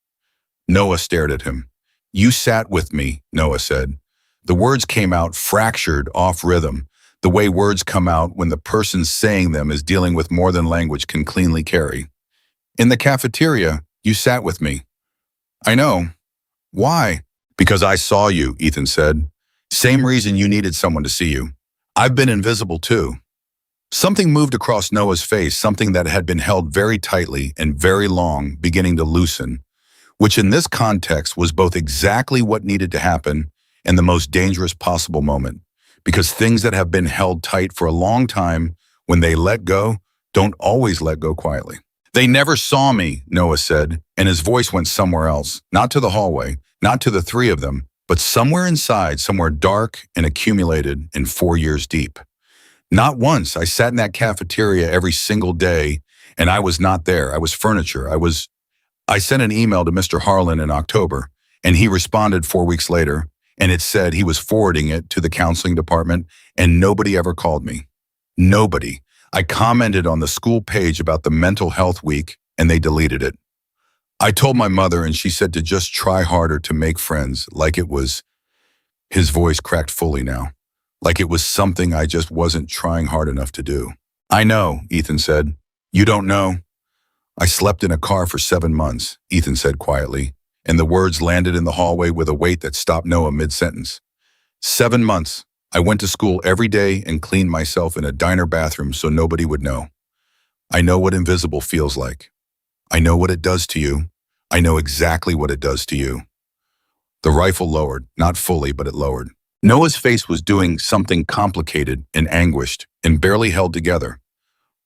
Noah stared at him. "You sat with me," Noah said. The words came out fractured, off rhythm, the way words come out when the person saying them is dealing with more than language can cleanly carry. "In the cafeteria, you sat with me." "I know." "Why?" "Because I saw you," Ethan said. "Same reason you needed someone to see you. I've been invisible too." Something moved across Noah's face, something that had been held very tightly and very long, beginning to loosen. which in this context was both exactly what needed to happen and the most dangerous possible moment, because things that have been held tight for a long time, when they let go, don't always let go quietly. They never saw me, Noah said, and his voice went somewhere else, not to the hallway, not to the three of them, but somewhere inside, somewhere dark and accumulated and 4 years deep. Not once. I sat in that cafeteria every single day, and I was not there. I was furniture. I sent an email to Mr. Harlan in October, and he responded 4 weeks later, and it said he was forwarding it to the counseling department, and nobody ever called me. Nobody. I commented on the school page about the mental health week, and they deleted it. I told my mother, and she said to just try harder to make friends, like it was, his voice cracked fully now, like it was something I just wasn't trying hard enough to do. I know, Ethan said. You don't know? I slept in a car for 7 months, Ethan said quietly, and the words landed in the hallway with a weight that stopped Noah mid-sentence. 7 months. I went to school every day and cleaned myself in a diner bathroom so nobody would know. I know what invisible feels like. I know what it does to you. I know exactly what it does to you. The rifle lowered, not fully, but it lowered. Noah's face was doing something complicated and anguished and barely held together.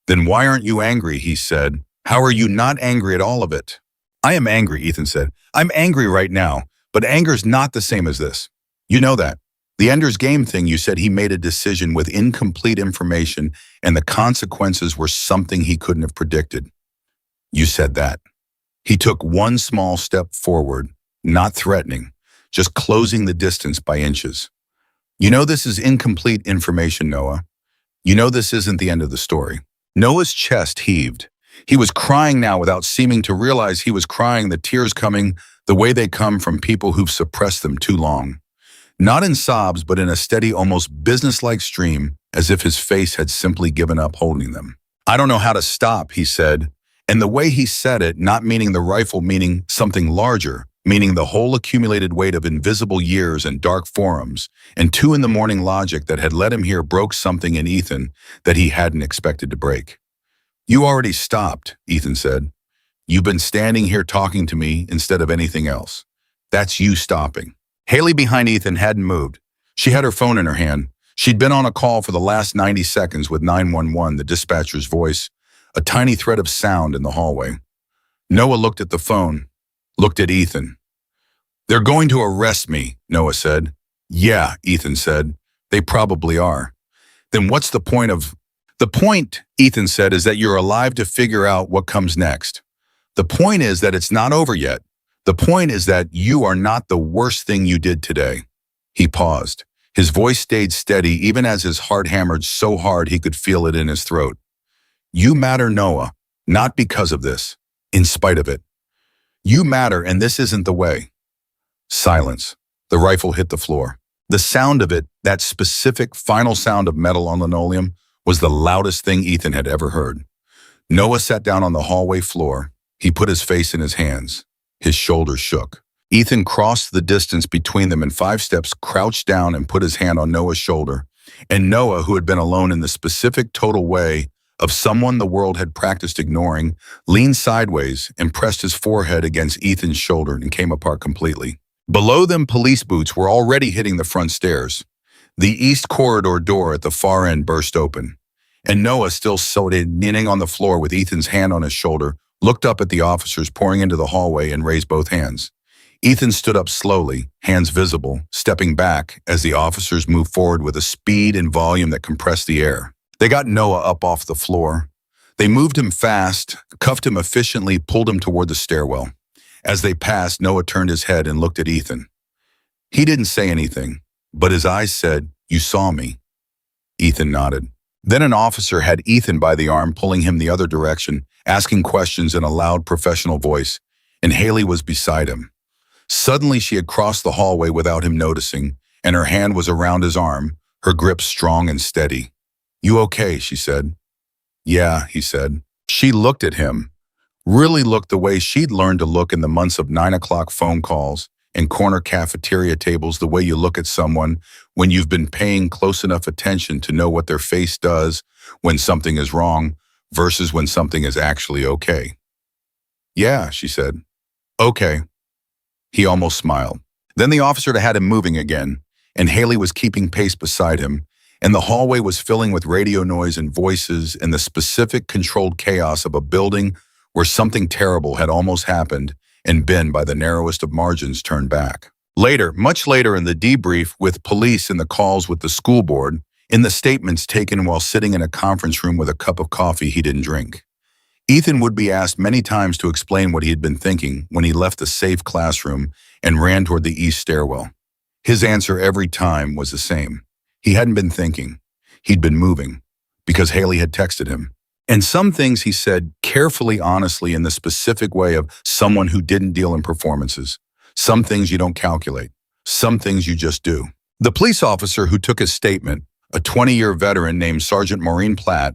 Then why aren't you angry, he said. How are you not angry at all of it? I am angry, Ethan said. I'm angry right now, but anger's not the same as this. You know that. The Ender's Game thing, you said he made a decision with incomplete information and the consequences were something he couldn't have predicted. You said that. He took one small step forward, not threatening, just closing the distance by inches. You know this is incomplete information, Noah. You know this isn't the end of the story. Noah's chest heaved. He was crying now without seeming to realize he was crying, the tears coming the way they come from people who've suppressed them too long. Not in sobs, but in a steady, almost businesslike stream, as if his face had simply given up holding them. I don't know how to stop, he said. And the way he said it, not meaning the rifle, meaning something larger, meaning the whole accumulated weight of invisible years and dark forums, and 2 in the morning logic that had led him here broke something in Ethan that he hadn't expected to break. You already stopped, Ethan said. You've been standing here talking to me instead of anything else. That's you stopping. Haley behind Ethan hadn't moved. She had her phone in her hand. She'd been on a call for the last 90 seconds with 911, the dispatcher's voice, a tiny thread of sound in the hallway. Noah looked at the phone, looked at Ethan. They're going to arrest me, Noah said. Yeah, Ethan said. They probably are. Then what's the point of... The point, Ethan said, is that you're alive to figure out what comes next. The point is that it's not over yet. The point is that you are not the worst thing you did today. He paused. His voice stayed steady even as his heart hammered so hard he could feel it in his throat. You matter, Noah, not because of this, in spite of it. You matter, and this isn't the way. Silence. The rifle hit the floor. The sound of it, that specific final sound of metal on linoleum, was the loudest thing Ethan had ever heard. Noah sat down on the hallway floor. He put his face in his hands. His shoulders shook. Ethan crossed the distance between them in 5 steps, crouched down and put his hand on Noah's shoulder. And Noah, who had been alone in the specific total way of someone the world had practiced ignoring, leaned sideways and pressed his forehead against Ethan's shoulder and came apart completely. Below them, police boots were already hitting the front stairs. The east corridor door at the far end burst open. And Noah, still kneeling on the floor with Ethan's hand on his shoulder, looked up at the officers pouring into the hallway and raised both hands. Ethan stood up slowly, hands visible, stepping back as the officers moved forward with a speed and volume that compressed the air. They got Noah up off the floor. They moved him fast, cuffed him efficiently, pulled him toward the stairwell. As they passed, Noah turned his head and looked at Ethan. He didn't say anything, but his eyes said, "You saw me." Ethan nodded. Then an officer had Ethan by the arm, pulling him the other direction, asking questions in a loud, professional voice, and Haley was beside him. Suddenly, she had crossed the hallway without him noticing, and her hand was around his arm, her grip strong and steady. "You okay?" she said. "Yeah," he said. She looked at him, really looked the way she'd learned to look in the months of 9 o'clock phone calls and corner cafeteria tables, the way you look at someone when you've been paying close enough attention to know what their face does when something is wrong versus when something is actually okay. "Yeah," she said. "Okay." He almost smiled. Then the officer had him moving again, and Haley was keeping pace beside him, and the hallway was filling with radio noise and voices and the specific controlled chaos of a building where something terrible had almost happened and been, by the narrowest of margins, turned back. Later, much later in the debrief with police and the calls with the school board, in the statements taken while sitting in a conference room with a cup of coffee he didn't drink, Ethan would be asked many times to explain what he had been thinking when he left the safe classroom and ran toward the east stairwell. His answer every time was the same. He hadn't been thinking. He'd been moving, because Haley had texted him. And some things he said carefully, honestly, in the specific way of someone who didn't deal in performances. Some things you don't calculate. Some things you just do. The police officer who took his statement, a 20-year veteran named Sergeant Maureen Platt,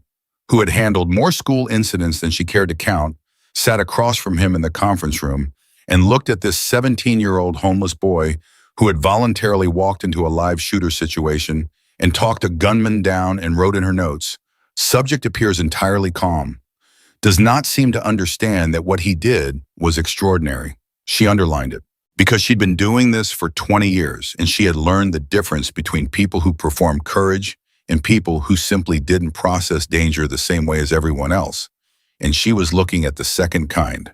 who had handled more school incidents than she cared to count, sat across from him in the conference room and looked at this 17-year-old homeless boy who had voluntarily walked into a live shooter situation and talked a gunman down and wrote in her notes, "Subject appears entirely calm. Does not seem to understand that what he did was extraordinary." She underlined it, because she'd been doing this for 20 years and she had learned the difference between people who perform courage and people who simply didn't process danger the same way as everyone else. And she was looking at the second kind.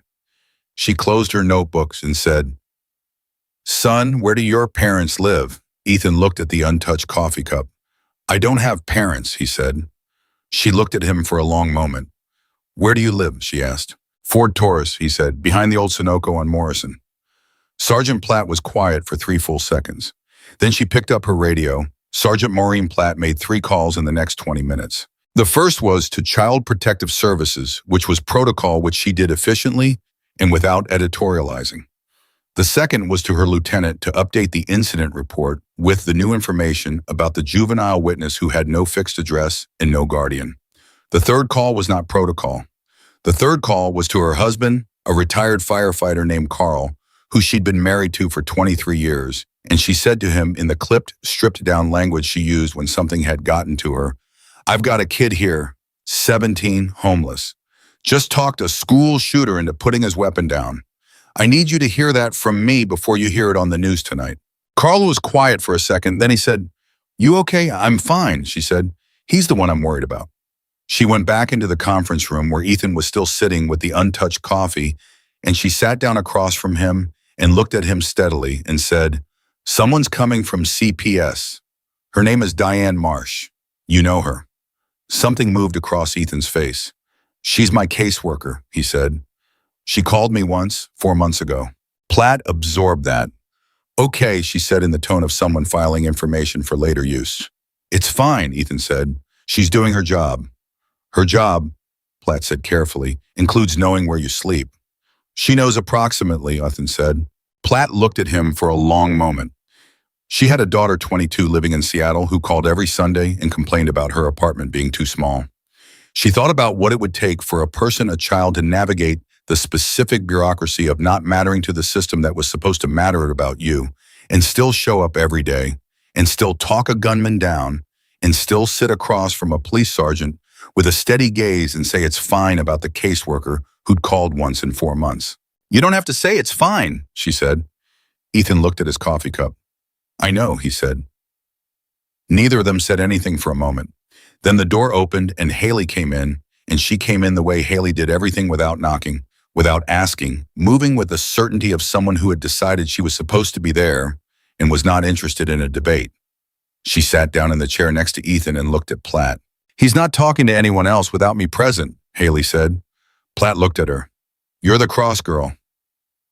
She closed her notebooks and said, "Son, where do your parents live?" Ethan looked at the untouched coffee cup. "I don't have parents," he said. She looked at him for a long moment. "Where do you live?" she asked. "Ford Taurus," he said, "behind the old Sunoco on Morrison." Sergeant Platt was quiet for 3 full seconds. Then she picked up her radio. Sergeant Maureen Platt made 3 calls in the next 20 minutes. The first was to Child Protective Services, which was protocol which she did efficiently and without editorializing. The second was to her lieutenant to update the incident report with the new information about the juvenile witness who had no fixed address and no guardian. The third call was not protocol. The third call was to her husband, a retired firefighter named Carl, who she'd been married to for 23 years, and she said to him in the clipped, stripped-down language she used when something had gotten to her, "I've got a kid here, 17, homeless. Just talked a school shooter into putting his weapon down. I need you to hear that from me before you hear it on the news tonight." Carl was quiet for a second, then he said, "You okay?" "I'm fine," she said. "He's the one I'm worried about." She went back into the conference room where Ethan was still sitting with the untouched coffee, and she sat down across from him and looked at him steadily and said, "Someone's coming from CPS. Her name is Diane Marsh. You know her." Something moved across Ethan's face. "She's my caseworker," he said. "She called me once, 4 months ago." Platt absorbed that. "Okay," she said in the tone of someone filing information for later use. "It's fine," Ethan said. "She's doing her job." "Her job," Platt said carefully, "includes knowing where you sleep." "She knows approximately," Ethan said. Platt looked at him for a long moment. She had a daughter, 22, living in Seattle, who called every Sunday and complained about her apartment being too small. She thought about what it would take for a child to navigate the specific bureaucracy of not mattering to the system that was supposed to matter about you, and still show up every day, and still talk a gunman down, and still sit across from a police sergeant with a steady gaze and say it's fine about the caseworker who'd called once in 4 months. "You don't have to say it's fine," she said. Ethan looked at his coffee cup. "I know," he said. Neither of them said anything for a moment. Then the door opened and Haley came in, and she came in the way Haley did everything, without knocking, without asking, moving with the certainty of someone who had decided she was supposed to be there and was not interested in a debate. She sat down in the chair next to Ethan and looked at Platt. "He's not talking to anyone else without me present," Haley said. Platt looked at her. "You're the cross girl."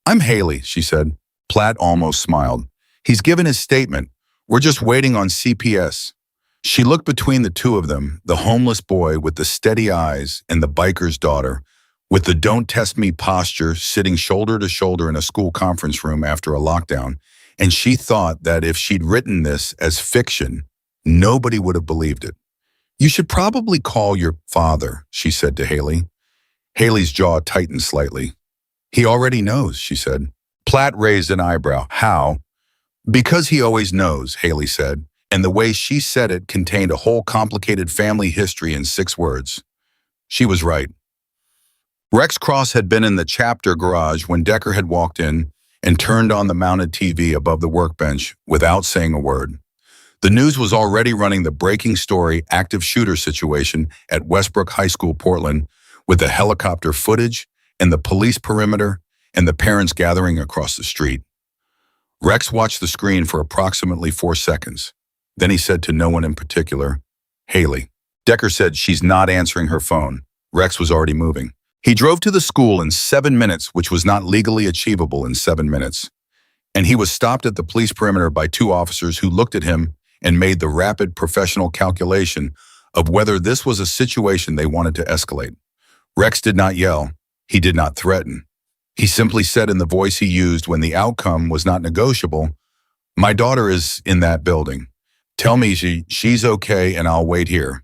"I'm Haley," she said. Platt almost smiled. "He's given his statement. We're just waiting on CPS." She looked between the two of them, the homeless boy with the steady eyes and the biker's daughter, with the "don't test me" posture, sitting shoulder to shoulder in a school conference room after a lockdown, and she thought that if she'd written this as fiction, nobody would have believed it. "You should probably call your father," she said to Haley. Haley's jaw tightened slightly. "He already knows," she said. Platt raised an eyebrow. "How?" "Because he always knows," Haley said, and the way she said it contained a whole complicated family history in 6 words. She was right. Rex Cross had been in the chapter garage when Decker had walked in, and turned on the mounted TV above the workbench without saying a word. The news was already running the breaking story active shooter situation at Westbrook High School, Portland, with the helicopter footage and the police perimeter and the parents gathering across the street. Rex watched the screen for approximately 4 seconds. Then he said to no one in particular, "Haley." Decker said she's not answering her phone. Rex was already moving. He drove to the school in 7 minutes, which was not legally achievable in 7 minutes. And he was stopped at the police perimeter by 2 officers who looked at him and made the rapid professional calculation of whether this was a situation they wanted to escalate. Rex did not yell. He did not threaten. He simply said in the voice he used when the outcome was not negotiable, "My daughter is in that building. Tell me she's okay and I'll wait here.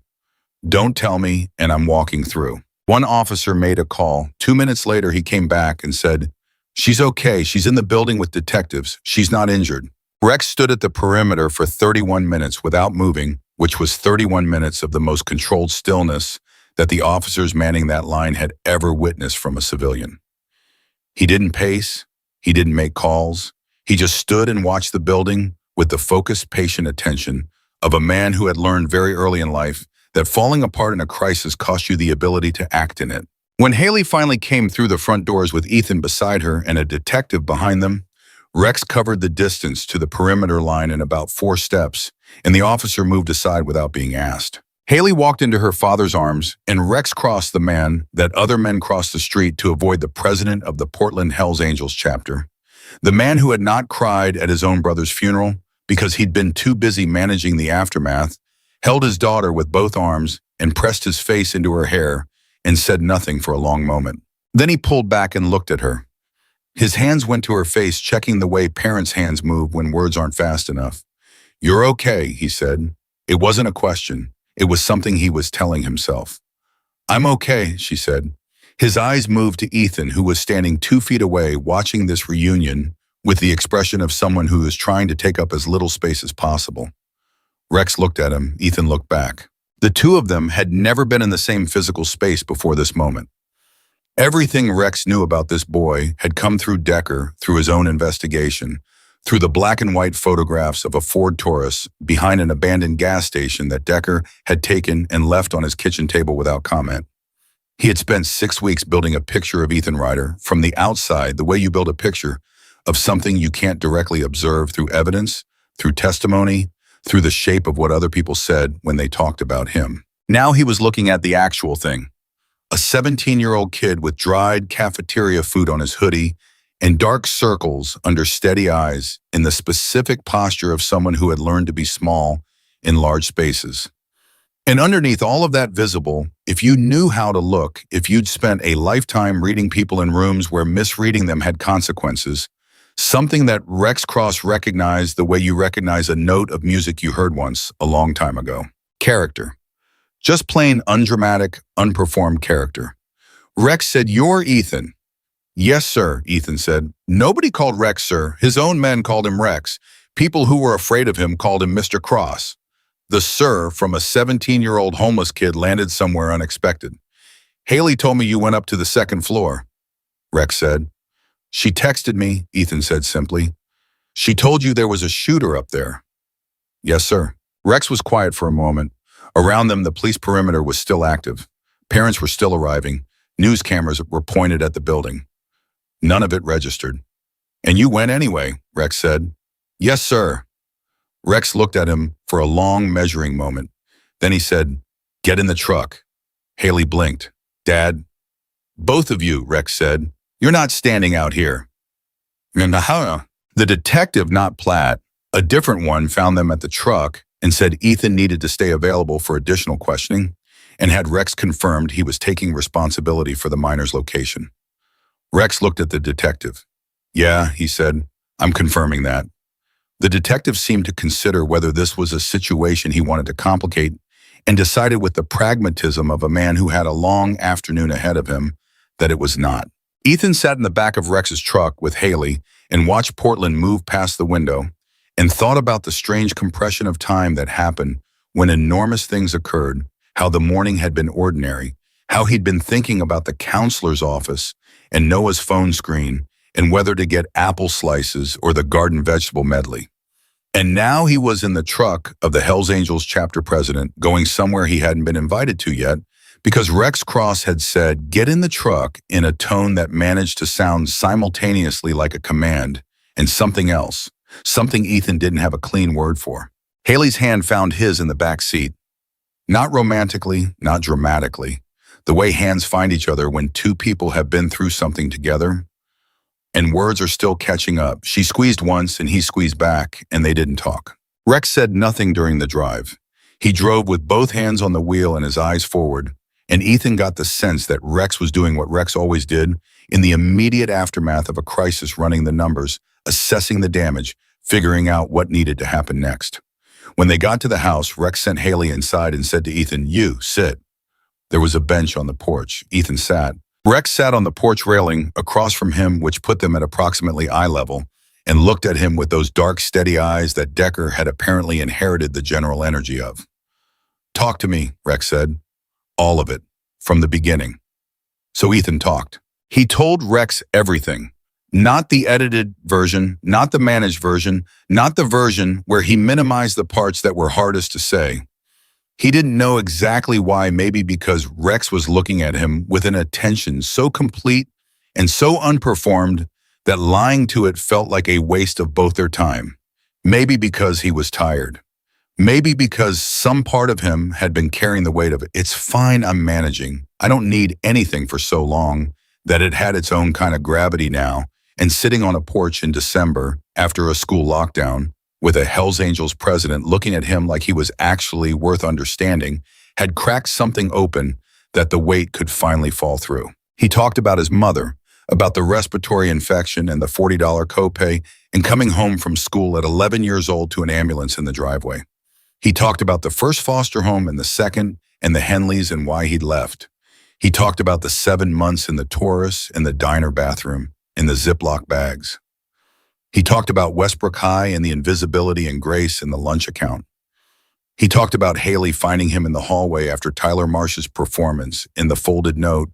Don't tell me and I'm walking through." One officer made a call. 2 minutes later, he came back and said, "She's okay. She's in the building with detectives. She's not injured." Rex stood at the perimeter for 31 minutes without moving, which was 31 minutes of the most controlled stillness that the officers manning that line had ever witnessed from a civilian. He didn't pace. He didn't make calls. He just stood and watched the building with the focused, patient attention of a man who had learned very early in life that falling apart in a crisis cost you the ability to act in it. When Haley finally came through the front doors with Ethan beside her and a detective behind them, Rex covered the distance to the perimeter line in about 4 steps, and the officer moved aside without being asked. Haley walked into her father's arms, and Rex crossed the man that other men crossed the street to avoid the president of the Portland Hells Angels chapter. The man who had not cried at his own brother's funeral because he'd been too busy managing the aftermath, held his daughter with both arms and pressed his face into her hair and said nothing for a long moment. Then he pulled back and looked at her. His hands went to her face, checking the way parents' hands move when words aren't fast enough. "You're okay," he said. It wasn't a question. It was something he was telling himself. "I'm okay," she said. His eyes moved to Ethan, who was standing 2 feet away watching this reunion with the expression of someone who is trying to take up as little space as possible. Rex looked at him. Ethan looked back. The two of them had never been in the same physical space before this moment. Everything Rex knew about this boy had come through Decker, through his own investigation, through the black and white photographs of a Ford Taurus behind an abandoned gas station that Decker had taken and left on his kitchen table without comment. He had spent 6 weeks building a picture of Ethan Ryder from the outside, the way you build a picture of something you can't directly observe through evidence, through testimony, through the shape of what other people said when they talked about him. Now he was looking at the actual thing. A 17-year-old kid with dried cafeteria food on his hoodie and dark circles under steady eyes in the specific posture of someone who had learned to be small in large spaces. And underneath all of that visible, if you knew how to look, if you'd spent a lifetime reading people in rooms where misreading them had consequences, something that Rex Cross recognized the way you recognize a note of music you heard once a long time ago. Character. Just plain undramatic, unperformed character. Rex said, "You're Ethan." "Yes, sir," Ethan said. Nobody called Rex sir. His own men called him Rex. People who were afraid of him called him Mr. Cross. The sir from a 17-year-old homeless kid landed somewhere unexpected. "Haley told me you went up to the 2nd floor," Rex said. "She texted me," Ethan said simply. "She told you there was a shooter up there." "Yes, sir." Rex was quiet for a moment. Around them, the police perimeter was still active. Parents were still arriving. News cameras were pointed at the building. None of it registered. "And you went anyway," Rex said. "Yes, sir." Rex looked at him for a long measuring moment. Then he said, "Get in the truck." Haley blinked. "Dad." "Both of you," Rex said. "You're not standing out here." The detective, not Platt, a different one, found them at the truck and said Ethan needed to stay available for additional questioning and had Rex confirmed he was taking responsibility for the minor's location. Rex looked at the detective. "Yeah," he said, "I'm confirming that." The detective seemed to consider whether this was a situation he wanted to complicate and decided with the pragmatism of a man who had a long afternoon ahead of him that it was not. Ethan sat in the back of Rex's truck with Haley and watched Portland move past the window and thought about the strange compression of time that happened when enormous things occurred, how the morning had been ordinary, how he'd been thinking about the counselor's office and Noah's phone screen, and whether to get apple slices or the garden vegetable medley. And now he was in the truck of the Hells Angels chapter president, going somewhere he hadn't been invited to yet, because Rex Cross had said, "Get in the truck," in a tone that managed to sound simultaneously like a command and something else, something Ethan didn't have a clean word for. Haley's hand found his in the back seat. Not romantically, not dramatically. The way hands find each other when two people have been through something together, and words are still catching up. She squeezed once and he squeezed back, and they didn't talk. Rex said nothing during the drive. He drove with both hands on the wheel and his eyes forward, and Ethan got the sense that Rex was doing what Rex always did in the immediate aftermath of a crisis, running the numbers, assessing the damage, figuring out what needed to happen next. When they got to the house, Rex sent Haley inside and said to Ethan, "You, sit." There was a bench on the porch. Ethan sat. Rex sat on the porch railing across from him, which put them at approximately eye level, and looked at him with those dark, steady eyes that Decker had apparently inherited the general energy of. "Talk to me," Rex said. "All of it, from the beginning." So Ethan talked. He told Rex everything. Not the edited version, not the managed version, not the version where he minimized the parts that were hardest to say. He didn't know exactly why, maybe because Rex was looking at him with an attention so complete and so unperformed that lying to it felt like a waste of both their time. Maybe because he was tired. Maybe because some part of him had been carrying the weight of it. "It's fine, I'm managing. I don't need anything," for so long that it had its own kind of gravity now, and sitting on a porch in December after a school lockdown, with a Hells Angels president looking at him like he was actually worth understanding, had cracked something open that the weight could finally fall through. He talked about his mother, about the respiratory infection and the $40 copay, and coming home from school at 11 years old to an ambulance in the driveway. He talked about the first foster home and the second, and the Henleys and why he'd left. He talked about the 7 months in the Taurus and the diner bathroom, in the Ziploc bags. He talked about Westbrook High and the invisibility and grace in the lunch account. He talked about Haley finding him in the hallway after Tyler Marsh's performance, in the folded note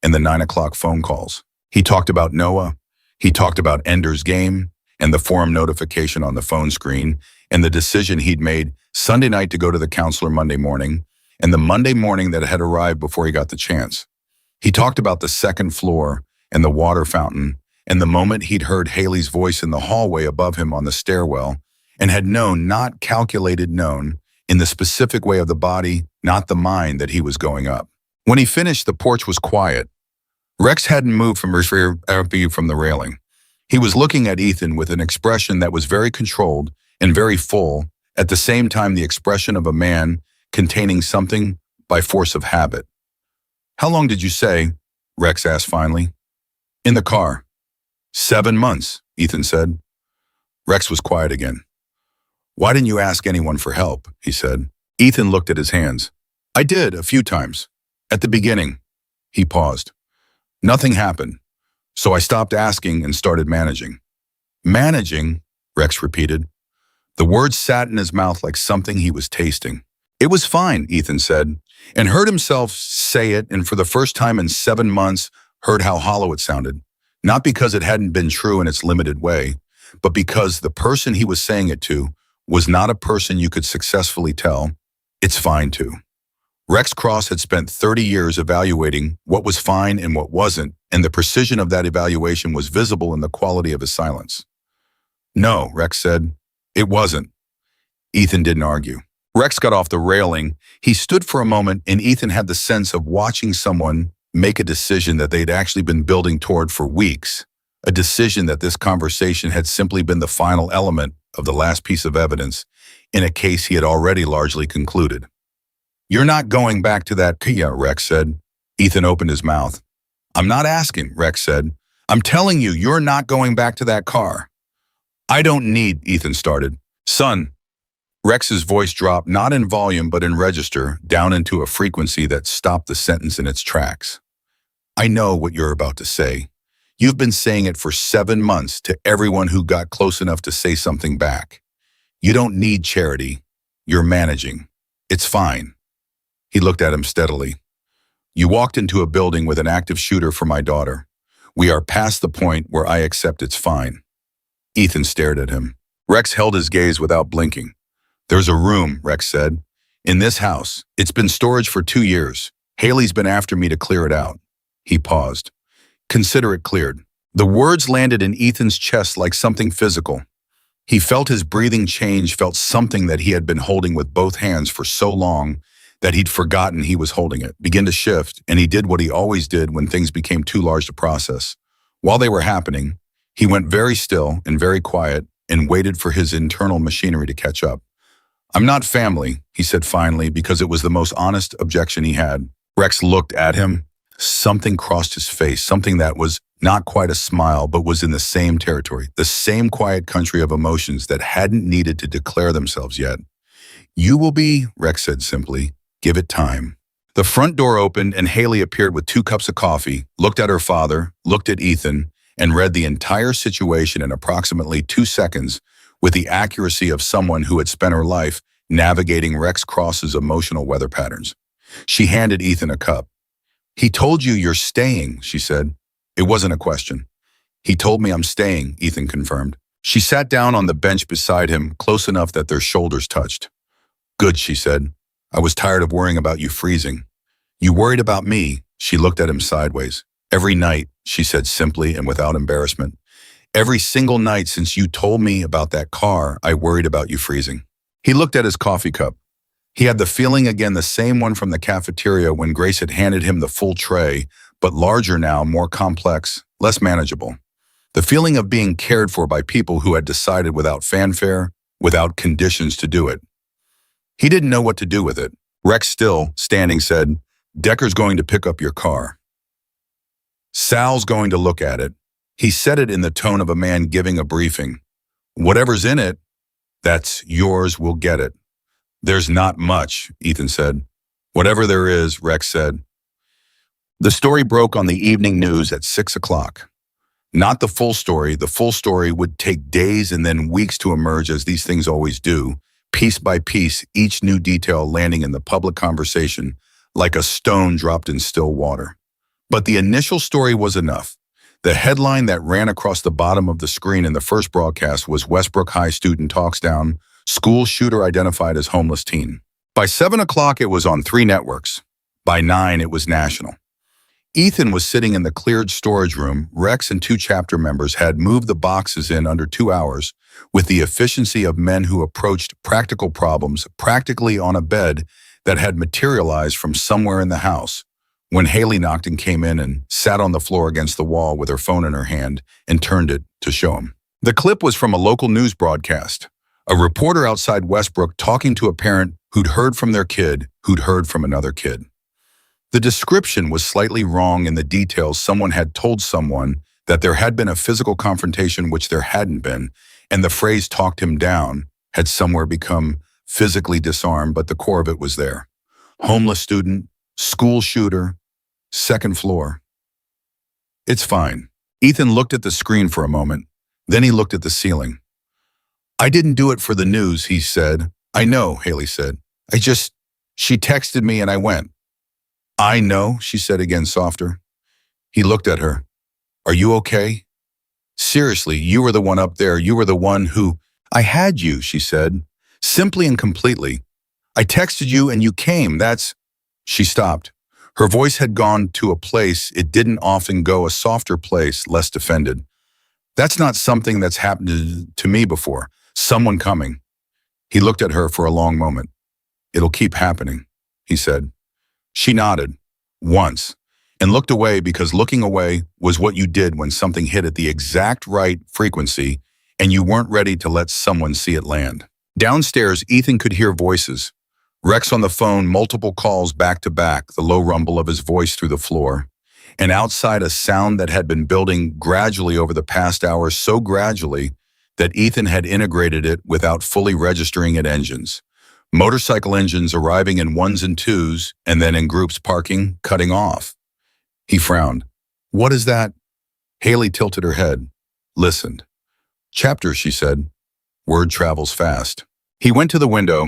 and the 9 o'clock phone calls. He talked about Noah. He talked about Ender's Game and the forum notification on the phone screen, and the decision he'd made Sunday night to go to the counselor Monday morning, and the Monday morning that had arrived before he got the chance. He talked about the second floor and the water fountain, and the moment he'd heard Haley's voice in the hallway above him on the stairwell, and had known, not calculated known, in the specific way of the body, not the mind, that he was going up. When he finished, the porch was quiet. Rex hadn't moved from the railing. He was looking at Ethan with an expression that was very controlled and very full, at the same time the expression of a man containing something by force of habit. "How long did you say?" Rex asked finally. "In the car." 7 months, Ethan said. Rex was quiet again. "Why didn't you ask anyone for help?" he said. Ethan looked at his hands. "I did, a few times. At the beginning." He paused. "Nothing happened. So I stopped asking and started managing." "Managing?" Rex repeated. The words sat in his mouth like something he was tasting. "It was fine," Ethan said, and heard himself say it, and for the first time in 7 months heard how hollow it sounded. Not because it hadn't been true in its limited way, but because the person he was saying it to was not a person you could successfully tell, "It's fine" to. Rex Cross had spent 30 years evaluating what was fine and what wasn't, and the precision of that evaluation was visible in the quality of his silence. "No," Rex said. "It wasn't." Ethan didn't argue. Rex got off the railing. He stood for a moment, and Ethan had the sense of watching someone make a decision that they'd actually been building toward for weeks, a decision that this conversation had simply been the final element of the last piece of evidence in a case he had already largely concluded. "You're not going back to that Kia," Rex said. Ethan opened his mouth. "I'm not asking," Rex said. "I'm telling you, you're not going back to that car." "I don't need," Ethan started. "Son." Rex's voice dropped, not in volume but in register, down into a frequency that stopped the sentence in its tracks. "I know what you're about to say. You've been saying it for 7 months to everyone who got close enough to say something back. You don't need charity. You're managing. It's fine." He looked at him steadily. "You walked into a building with an active shooter for my daughter. We are past the point where I accept it's fine. Ethan stared at him. Rex held his gaze without blinking. There's a room, Rex said. In this house. It's been storage for 2 years. Haley's been after me to clear it out. He paused. Consider it cleared. The words landed in Ethan's chest like something physical. He felt his breathing change, felt something that he had been holding with both hands for so long that he'd forgotten he was holding it, begin to shift, and he did what he always did when things became too large to process. While they were happening, he went very still and very quiet and waited for his internal machinery to catch up. I'm not family, he said finally, because it was the most honest objection he had. Rex looked at him. Something crossed his face, something that was not quite a smile, but was in the same territory, the same quiet country of emotions that hadn't needed to declare themselves yet. You will be, Rex said simply. Give it time. The front door opened and Haley appeared with 2 cups of coffee, looked at her father, looked at Ethan, and read the entire situation in approximately 2 seconds with the accuracy of someone who had spent her life navigating Rex Cross's emotional weather patterns. She handed Ethan a cup. He told you you're staying, she said. It wasn't a question. He told me I'm staying, Ethan confirmed. She sat down on the bench beside him, close enough that their shoulders touched. Good, she said. I was tired of worrying about you freezing. You worried about me, she looked at him sideways. Every night, she said simply and without embarrassment. Every single night since you told me about that car, I worried about you freezing. He looked at his coffee cup. He had the feeling again, the same one from the cafeteria when Grace had handed him the full tray, but larger now, more complex, less manageable. The feeling of being cared for by people who had decided without fanfare, without conditions to do it. He didn't know what to do with it. Rex, still standing, said, Decker's going to pick up your car. Sal's going to look at it. He said it in the tone of a man giving a briefing. Whatever's in it, that's yours, we'll get it. There's not much, Ethan said. Whatever there is, Rex said. The story broke on the evening news at 6 o'clock. Not the full story. The full story would take days and then weeks to emerge, as these things always do, piece by piece, each new detail landing in the public conversation like a stone dropped in still water. But the initial story was enough. The headline that ran across the bottom of the screen in the first broadcast was Westbrook High student talks down, school shooter identified as homeless teen. By 7 o'clock, it was on 3 networks. By 9, it was national. Ethan was sitting in the cleared storage room. Rex and 2 chapter members had moved the boxes in under 2 hours with the efficiency of men who approached practical problems practically on a bed that had materialized from somewhere in the house. When Haley knocked and came in and sat on the floor against the wall with her phone in her hand and turned it to show him. The clip was from a local news broadcast. A reporter outside Westbrook talking to a parent who'd heard from their kid, who'd heard from another kid. The description was slightly wrong in the details. Someone had told someone that there had been a physical confrontation, which there hadn't been, and the phrase talked him down had somewhere become physically disarmed, but the core of it was there. Homeless student, school shooter, 2nd floor. It's fine. Ethan looked at the screen for a moment. Then he looked at the ceiling. I didn't do it for the news, he said. I know, Haley said. She texted me and I went. I know, she said again softer. He looked at her. Are you okay? Seriously, you were the one up there. You were the one who... I had you, she said, simply and completely. I texted you and you came. She stopped. Her voice had gone to a place it didn't often go, a softer place, less defended. That's not something that's happened to me before. Someone coming. He looked at her for a long moment. It'll keep happening, he said. She nodded, once, and looked away because looking away was what you did when something hit at the exact right frequency and you weren't ready to let someone see it land. Downstairs, Ethan could hear voices. Rex on the phone, multiple calls back to back, the low rumble of his voice through the floor. And outside, a sound that had been building gradually over the past hour, so gradually that Ethan had integrated it without fully registering it. Engines. Motorcycle engines arriving in 1s and 2s, and then in groups parking, cutting off. He frowned. What is that? Haley tilted her head, listened. Chapter, she said. Word travels fast. He went to the window.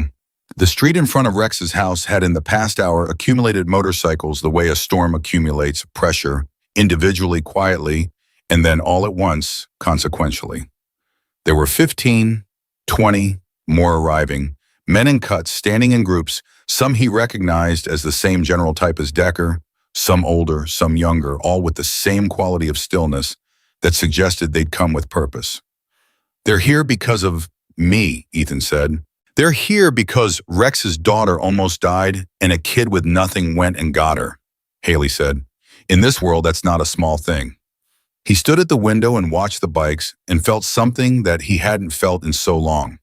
The street in front of Rex's house had in the past hour accumulated motorcycles the way a storm accumulates pressure, individually, quietly, And then all at once, consequentially. There were 15, 20 more arriving, men in cuts, standing in groups, some he recognized as the same general type as Decker, some older, some younger, all with the same quality of stillness that suggested they'd come with purpose. They're here because of me, Ethan said. They're here because Rex's daughter almost died and a kid with nothing went and got her, Haley said. In this world, that's not a small thing. He stood at the window and watched the bikes and felt something that he hadn't felt in so long.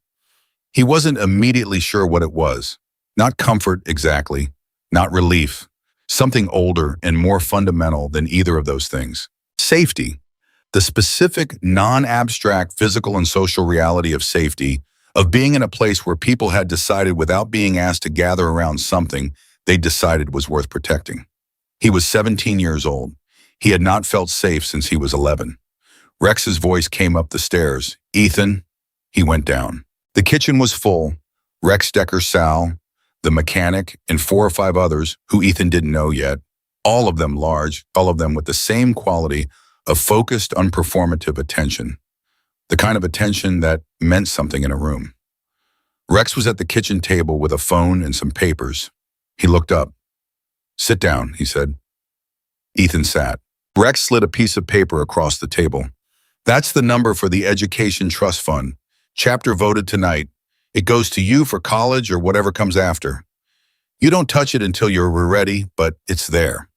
He wasn't immediately sure what it was. Not comfort exactly, not relief. Something older and more fundamental than either of those things. Safety. The specific, non-abstract physical and social reality of safety, of being in a place where people had decided without being asked to gather around something they decided was worth protecting. He was 17 years old. He had not felt safe since he was 11. Rex's voice came up the stairs. Ethan. He went down. The kitchen was full. Rex, Decker, Sal, the mechanic, and 4 or 5 others who Ethan didn't know yet. All of them large, all of them with the same quality of focused, unperformative attention. The kind of attention that meant something in a room. Rex was at the kitchen table with a phone and some papers. He looked up. Sit down, he said. Ethan sat. Rex slid a piece of paper across the table. That's the number for the Education Trust Fund. Chapter voted tonight. It goes to you for college or whatever comes after. You don't touch it until you're ready, but it's there.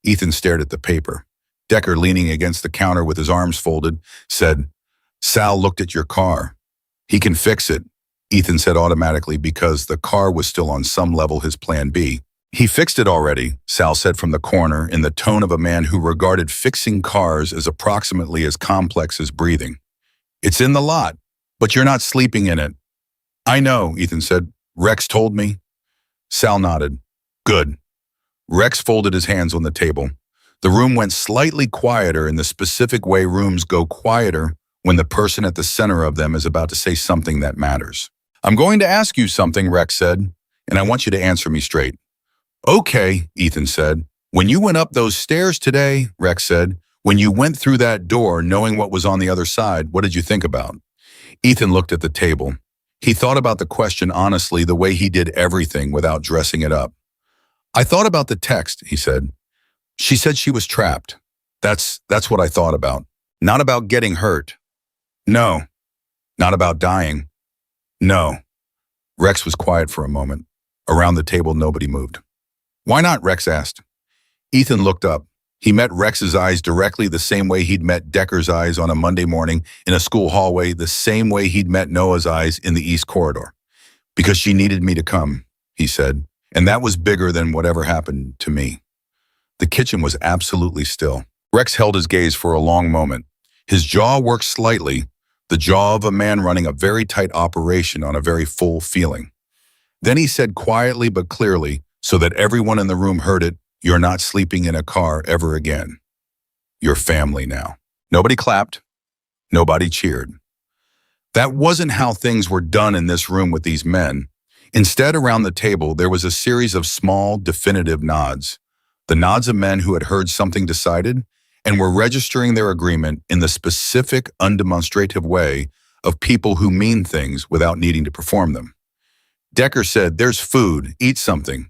Ethan stared at the paper. Decker, leaning against the counter with his arms folded, said, Sal looked at your car. He can fix it, Ethan said automatically because the car was still on some level his plan B. He fixed it already, Sal said from the corner in the tone of a man who regarded fixing cars as approximately as complex as breathing. It's in the lot, but you're not sleeping in it. I know, Ethan said. Rex told me. Sal nodded. Good. Rex folded his hands on the table. The room went slightly quieter in the specific way rooms go quieter when the person at the center of them is about to say something that matters. I'm going to ask you something, Rex said, and I want you to answer me straight. Okay, Ethan said. When you went up those stairs today, Rex said, when you went through that door knowing what was on the other side, what did you think about? Ethan looked at the table. He thought about the question honestly the way he did everything without dressing it up. I thought about the text, he said. She said she was trapped. That's what I thought about. Not about getting hurt. No. Not about dying. No. Rex was quiet for a moment. Around the table, nobody moved. Why not? Rex asked. Ethan looked up. He met Rex's eyes directly the same way he'd met Decker's eyes on a Monday morning in a school hallway, the same way he'd met Noah's eyes in the East Corridor. Because she needed me to come, he said, and that was bigger than whatever happened to me. The kitchen was absolutely still. Rex held his gaze for a long moment. His jaw worked slightly, the jaw of a man running a very tight operation on a very full feeling. Then he said quietly but clearly, so that everyone in the room heard it, you're not sleeping in a car ever again. You're family now. Nobody clapped. Nobody cheered. That wasn't how things were done in this room with these men. Instead, around the table, there was a series of small, definitive nods. The nods of men who had heard something decided and were registering their agreement in the specific, undemonstrative way of people who mean things without needing to perform them. Decker said, there's food, eat something.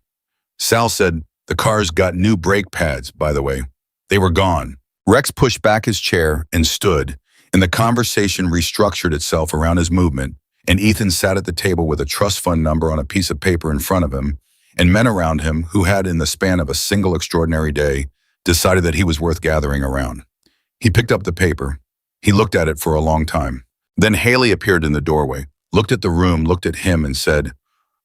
Sal said, the car's got new brake pads, by the way. They were gone. Rex pushed back his chair and stood, and the conversation restructured itself around his movement, and Ethan sat at the table with a trust fund number on a piece of paper in front of him, and men around him who had, in the span of a single extraordinary day, decided that he was worth gathering around. He picked up the paper. He looked at it for a long time. Then Haley appeared in the doorway, looked at the room, looked at him, and said,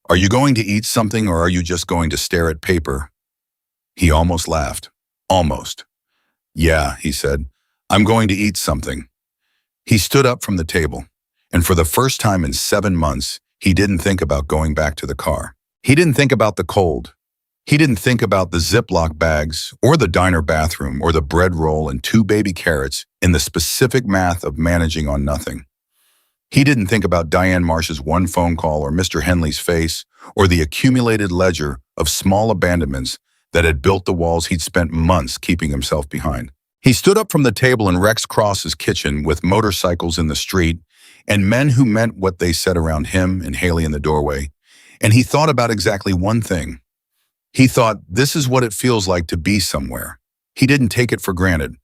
are you going to eat something or are you just going to stare at paper? He almost laughed. Almost. Yeah, he said, I'm going to eat something. He stood up from the table, and for the first time in 7 months, he didn't think about going back to the car. He didn't think about the cold. He didn't think about the Ziploc bags or the diner bathroom or the bread roll and 2 baby carrots in the specific math of managing on nothing. He didn't think about Diane Marsh's one phone call or Mr. Henley's face or the accumulated ledger of small abandonments that had built the walls he'd spent months keeping himself behind. He stood up from the table in Rex Cross's kitchen with motorcycles in the street and men who meant what they said around him and Haley in the doorway. And he thought about exactly one thing. He thought, this is what it feels like to be somewhere. He didn't take it for granted.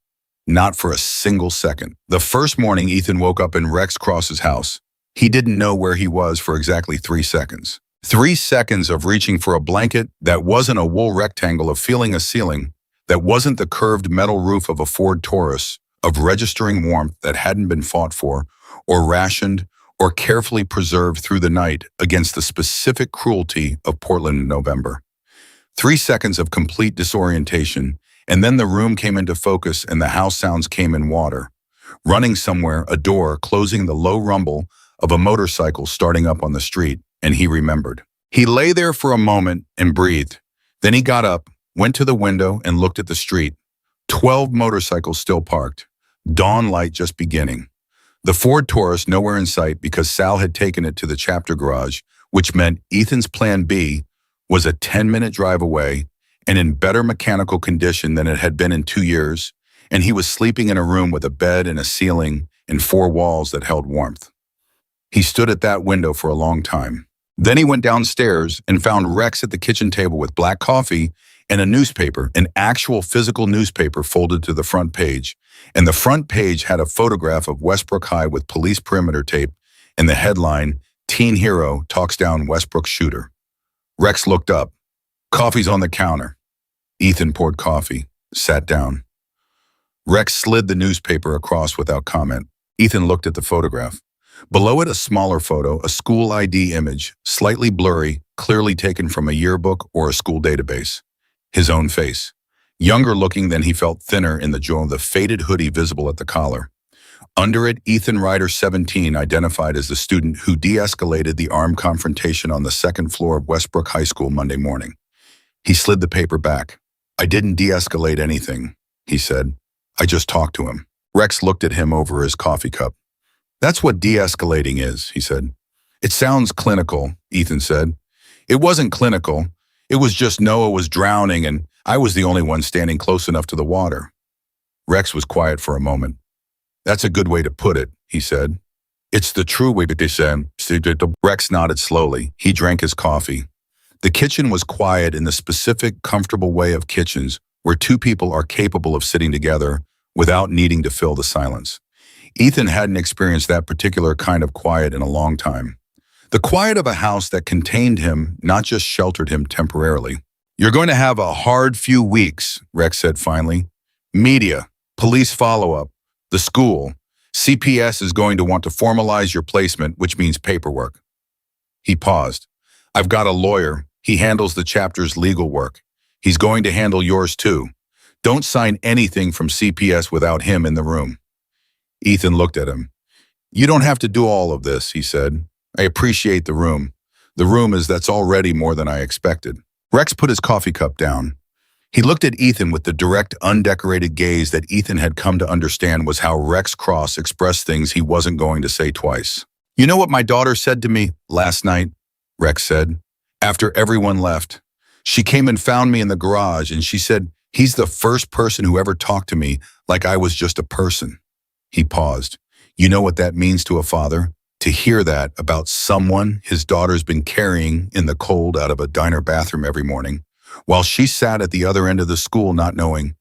Not for a single second. The first morning Ethan woke up in Rex Cross's house, he didn't know where he was for exactly 3 seconds. 3 seconds of reaching for a blanket that wasn't a wool rectangle, of feeling a ceiling that wasn't the curved metal roof of a Ford Taurus, of registering warmth that hadn't been fought for, or rationed, or carefully preserved through the night against the specific cruelty of Portland in November. 3 seconds of complete disorientation, and then the room came into focus and the house sounds came in water. Running somewhere, a door, closing, the low rumble of a motorcycle starting up on the street, and he remembered. He lay there for a moment and breathed. Then he got up, went to the window and looked at the street. 12 motorcycles still parked. Dawn light just beginning. The Ford Taurus nowhere in sight because Sal had taken it to the chapter garage, which meant Ethan's plan B was a 10-minute drive away and in better mechanical condition than it had been in 2 years, and he was sleeping in a room with a bed and a ceiling and 4 walls that held warmth. He stood at that window for a long time. Then he went downstairs and found Rex at the kitchen table with black coffee and a newspaper, an actual physical newspaper folded to the front page. And the front page had a photograph of Westbrook High with police perimeter tape and the headline, "Teen Hero Talks Down Westbrook Shooter." Rex looked up. "Coffee's on the counter." Ethan poured coffee, sat down. Rex slid the newspaper across without comment. Ethan looked at the photograph. Below it, a smaller photo, a school ID image, slightly blurry, clearly taken from a yearbook or a school database. His own face. Younger looking than he felt, thinner in the jaw, the faded hoodie visible at the collar. Under it, Ethan Ryder, 17, identified as the student who de-escalated the armed confrontation on the 2nd floor of Westbrook High School Monday morning. He slid the paper back. "I didn't de-escalate anything," he said. "I just talked to him." Rex looked at him over his coffee cup. "That's what de-escalating is," he said. "It sounds clinical," Ethan said. "It wasn't clinical. It was just Noah was drowning and I was the only one standing close enough to the water." Rex was quiet for a moment. "That's a good way to put it," he said. "It's the true way to say." Rex nodded slowly. He drank his coffee. The kitchen was quiet in the specific, comfortable way of kitchens where 2 people are capable of sitting together without needing to fill the silence. Ethan hadn't experienced that particular kind of quiet in a long time. The quiet of a house that contained him, not just sheltered him temporarily. "You're going to have a hard few weeks," Rex said finally. "Media, police follow-up, the school. CPS is going to want to formalize your placement, which means paperwork." He paused. "I've got a lawyer. He handles the chapter's legal work. He's going to handle yours too. Don't sign anything from CPS without him in the room." Ethan looked at him. "You don't have to do all of this," he said. "I appreciate the room. The room is that's already more than I expected." Rex put his coffee cup down. He looked at Ethan with the direct, undecorated gaze that Ethan had come to understand was how Rex Cross expressed things he wasn't going to say twice. "You know what my daughter said to me last night?" Rex said. "After everyone left. She came and found me in the garage and she said, 'He's the first person who ever talked to me like I was just a person.'" He paused. "You know what that means to a father? To hear that about someone his daughter's been carrying in the cold out of a diner bathroom every morning, while she sat at the other end of the school not knowing."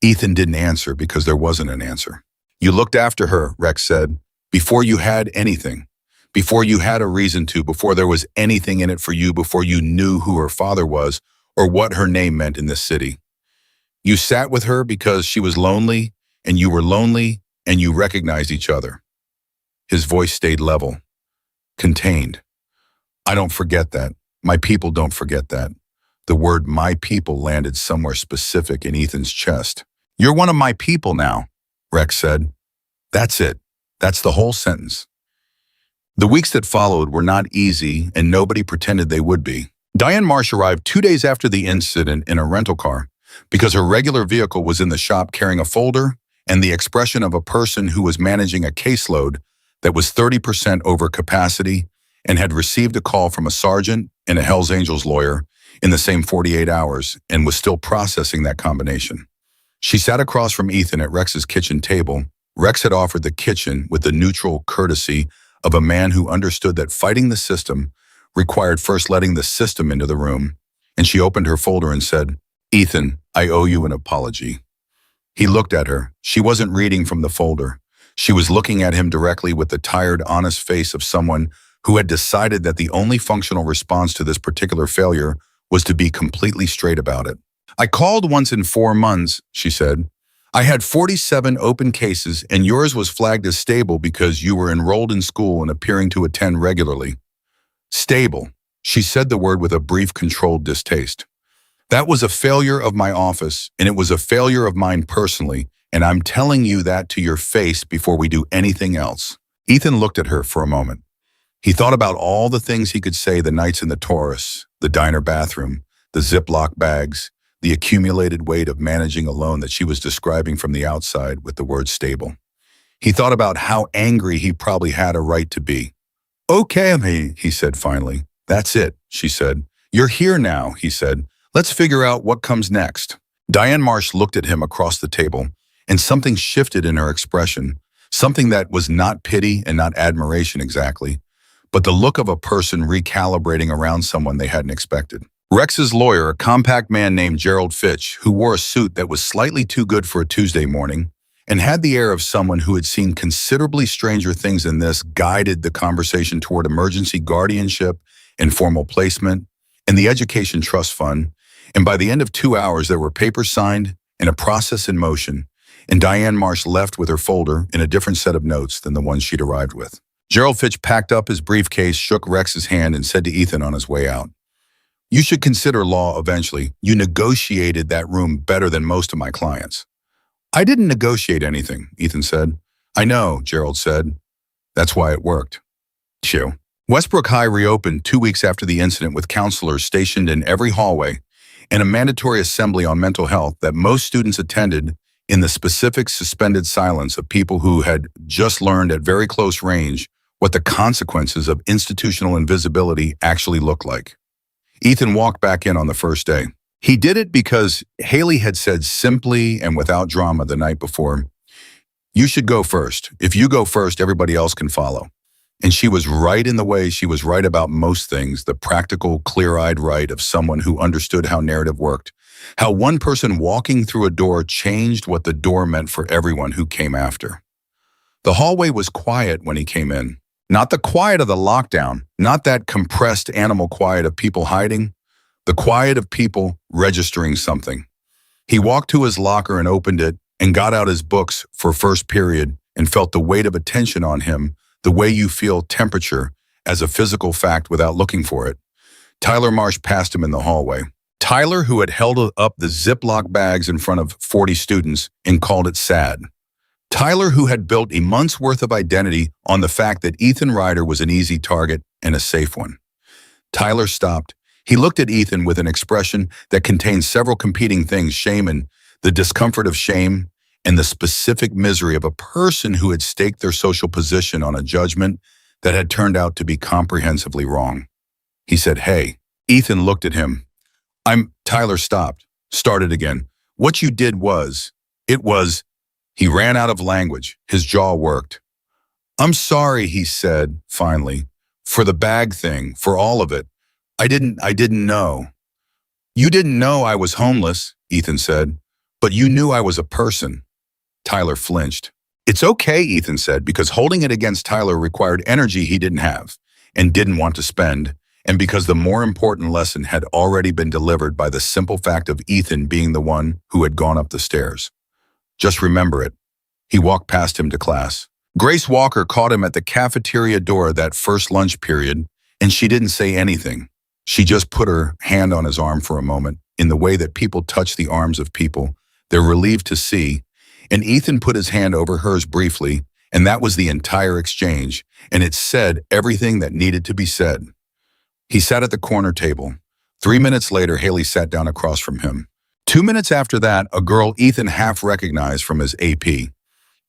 Ethan didn't answer because there wasn't an answer. "You looked after her," Rex said, "before you had anything, before you had a reason to, before there was anything in it for you, before you knew who her father was or what her name meant in this city. You sat with her because she was lonely and you were lonely and you recognized each other." His voice stayed level, contained. "I don't forget that. My people don't forget that." The word "my people" landed somewhere specific in Ethan's chest. "You're one of my people now," Rex said. "That's it. That's the whole sentence." The weeks that followed were not easy, and nobody pretended they would be. Diane Marsh arrived 2 days after the incident in a rental car because her regular vehicle was in the shop carrying a folder and the expression of a person who was managing a caseload that was 30% over capacity and had received a call from a sergeant and a Hells Angels lawyer in the same 48 hours and was still processing that combination. She sat across from Ethan at Rex's kitchen table. Rex had offered the kitchen with the neutral courtesy of a man who understood that fighting the system required first letting the system into the room. And she opened her folder and said, "Ethan, I owe you an apology." He looked at her. She wasn't reading from the folder. She was looking at him directly with the tired, honest face of someone who had decided that the only functional response to this particular failure was to be completely straight about it. "I called once in 4 months," she said. "I had 47 open cases, and yours was flagged as stable because you were enrolled in school and appearing to attend regularly." Stable. She said the word with a brief, controlled distaste. "That was a failure of my office, and it was a failure of mine personally, and I'm telling you that to your face before we do anything else." Ethan looked at her for a moment. He thought about all the things he could say the nights in the Taurus, the diner bathroom, the Ziploc bags, the accumulated weight of managing a loan that she was describing from the outside with the word stable. He thought about how angry he probably had a right to be. "Okay, he said finally. "That's it," she said. "You're here now," he said. "Let's figure out what comes next." Diane Marsh looked at him across the table, and something shifted in her expression, something that was not pity and not admiration exactly, but the look of a person recalibrating around someone they hadn't expected. Rex's lawyer, a compact man named Gerald Fitch, who wore a suit that was slightly too good for a Tuesday morning, and had the air of someone who had seen considerably stranger things than this, guided the conversation toward emergency guardianship and formal placement and the education trust fund. And by the end of 2 hours, there were papers signed and a process in motion, and Diane Marsh left with her folder in a different set of notes than the ones she'd arrived with. Gerald Fitch packed up his briefcase, shook Rex's hand, and said to Ethan on his way out, "You should consider law eventually. You negotiated that room better than most of my clients." "I didn't negotiate anything," Ethan said. "I know," Gerald said. "That's why it worked." Chew. Westbrook High reopened 2 weeks after the incident with counselors stationed in every hallway and a mandatory assembly on mental health that most students attended in the specific suspended silence of people who had just learned at very close range what the consequences of institutional invisibility actually looked like. Ethan walked back in on the first day. He did it because Haley had said simply and without drama the night before, "You should go first. If you go first, everybody else can follow." And she was right in the way she was right about most things, the practical, clear-eyed right of someone who understood how narrative worked, how one person walking through a door changed what the door meant for everyone who came after. The hallway was quiet when he came in. Not the quiet of the lockdown, not that compressed animal quiet of people hiding, the quiet of people registering something. He walked to his locker and opened it and got out his books for first period and felt the weight of attention on him, the way you feel temperature as a physical fact without looking for it. Tyler Marsh passed him in the hallway. Tyler, who had held up the Ziploc bags in front of 40 students and called it sad. Tyler, who had built a month's worth of identity on the fact that Ethan Ryder was an easy target and a safe one. Tyler stopped. He looked at Ethan with an expression that contained several competing things: shame and the discomfort of shame, and the specific misery of a person who had staked their social position on a judgment that had turned out to be comprehensively wrong. He said, "Hey." Ethan looked at him. Tyler stopped, started again. "What you did was, it was." He ran out of language. His jaw worked. "I'm sorry," he said, finally, "for the bag thing, for all of it. I didn't know." "You didn't know I was homeless," Ethan said, "but you knew I was a person." Tyler flinched. "It's okay," Ethan said, because holding it against Tyler required energy he didn't have and didn't want to spend, and because the more important lesson had already been delivered by the simple fact of Ethan being the one who had gone up the stairs. "Just remember it." He walked past him to class. Grace Walker caught him at the cafeteria door that first lunch period, and she didn't say anything. She just put her hand on his arm for a moment, in the way that people touch the arms of people they're relieved to see, and Ethan put his hand over hers briefly, and that was the entire exchange, and it said everything that needed to be said. He sat at the corner table. 3 minutes later, Haley sat down across from him. 2 minutes after that, a girl Ethan half recognized from his AP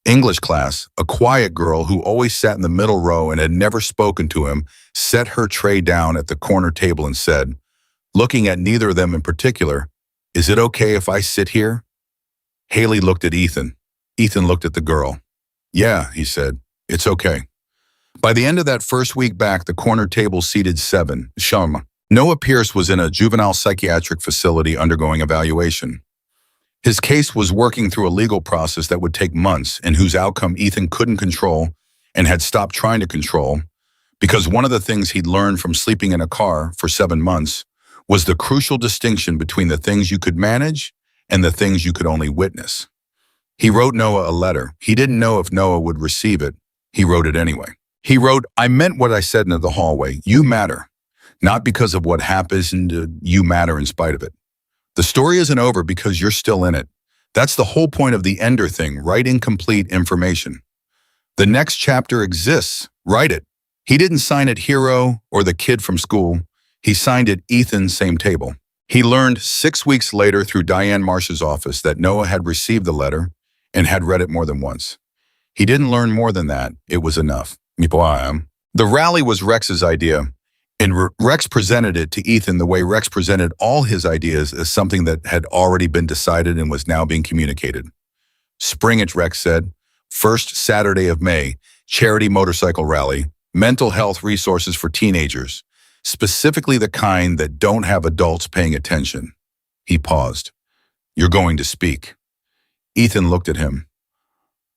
English class, a quiet girl who always sat in the middle row and had never spoken to him, set her tray down at the corner table and said, looking at neither of them in particular, "Is it okay if I sit here?" Haley looked at Ethan. Ethan looked at the girl. Yeah, he said, it's okay. By the end of that first week back, the corner table seated 7. Noah Pierce was in a juvenile psychiatric facility undergoing evaluation. His case was working through a legal process that would take months and whose outcome Ethan couldn't control and had stopped trying to control because one of the things he'd learned from sleeping in a car for 7 months was the crucial distinction between the things you could manage and the things you could only witness. He wrote Noah a letter. He didn't know if Noah would receive it. He wrote it anyway. He wrote, I meant what I said in the hallway. You matter. Not because of what happens, and you matter in spite of it. The story isn't over because you're still in it. That's the whole point of the ender thing, write incomplete information. The next chapter exists. Write it. He didn't sign it Hero or the kid from school. He signed it Ethan, same table. He learned 6 weeks later through Diane Marsh's office that Noah had received the letter and had read it more than once. He didn't learn more than that. It was enough. The rally was Rex's idea, and Rex presented it to Ethan the way Rex presented all his ideas as something that had already been decided and was now being communicated. Spring it, Rex said. First Saturday of May, charity motorcycle rally, mental health resources for teenagers, specifically the kind that don't have adults paying attention. He paused. You're going to speak. Ethan looked at him.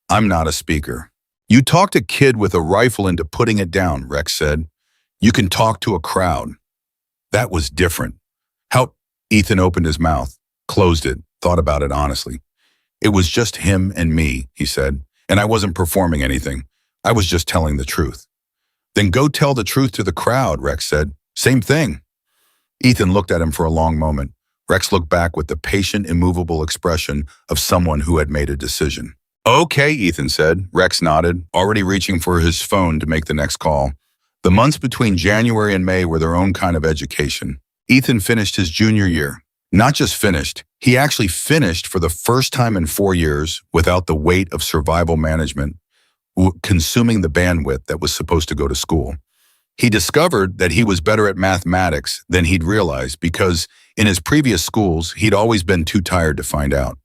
I'm not a speaker. You talked a kid with a rifle into putting it down, Rex said. You can talk to a crowd. That was different. How? Ethan opened his mouth, closed it, thought about it honestly. It was just him and me, he said, and I wasn't performing anything. I was just telling the truth. Then go tell the truth to the crowd, Rex said. Same thing. Ethan looked at him for a long moment. Rex looked back with the patient, immovable expression of someone who had made a decision. Okay, Ethan said. Rex nodded, already reaching for his phone to make the next call. The months between January and May were their own kind of education. Ethan finished his junior year. Not just finished, he actually finished for the first time in 4 years without the weight of survival management consuming the bandwidth that was supposed to go to school. He discovered that he was better at mathematics than he'd realized because in his previous schools, he'd always been too tired to find out.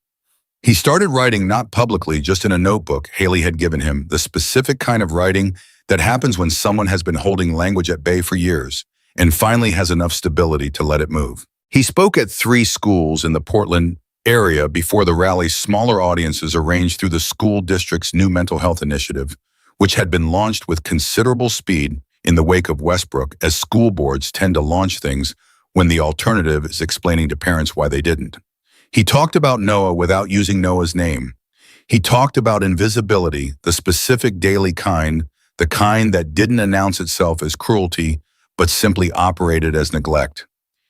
He started writing not publicly, just in a notebook Haley had given him, the specific kind of writing that happens when someone has been holding language at bay for years and finally has enough stability to let it move. He spoke at 3 schools in the Portland area before the rally's smaller audiences arranged through the school district's new mental health initiative, which had been launched with considerable speed in the wake of Westbrook, as school boards tend to launch things when the alternative is explaining to parents why they didn't. He talked about Noah without using Noah's name. He talked about invisibility, the specific daily kind, the kind that didn't announce itself as cruelty, but simply operated as neglect.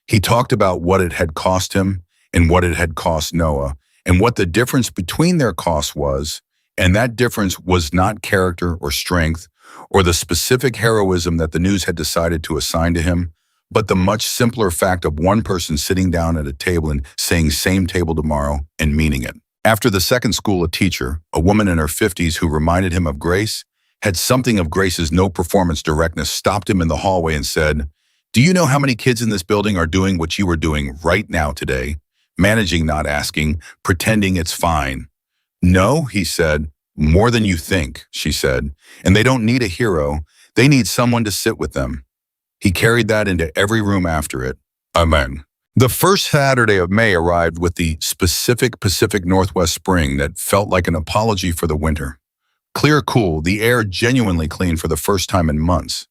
He talked about what it had cost him and what it had cost Noah, and what the difference between their costs was, and that difference was not character or strength, or the specific heroism that the news had decided to assign to him, but the much simpler fact of one person sitting down at a table and saying same table tomorrow and meaning it. After the second school, a teacher, a woman in her 50s who reminded him of Grace, had something of Grace's no-performance directness, stopped him in the hallway and said, "Do you know how many kids in this building are doing what you are doing right now today? Managing not asking, pretending it's fine." "No," he said. "More than you think," she said. "And they don't need a hero. They need someone to sit with them." He carried that into every room after it. Amen. The first Saturday of May arrived with the specific Pacific Northwest spring that felt like an apology for the winter. Clear, cool, the air genuinely clean for the first time in months.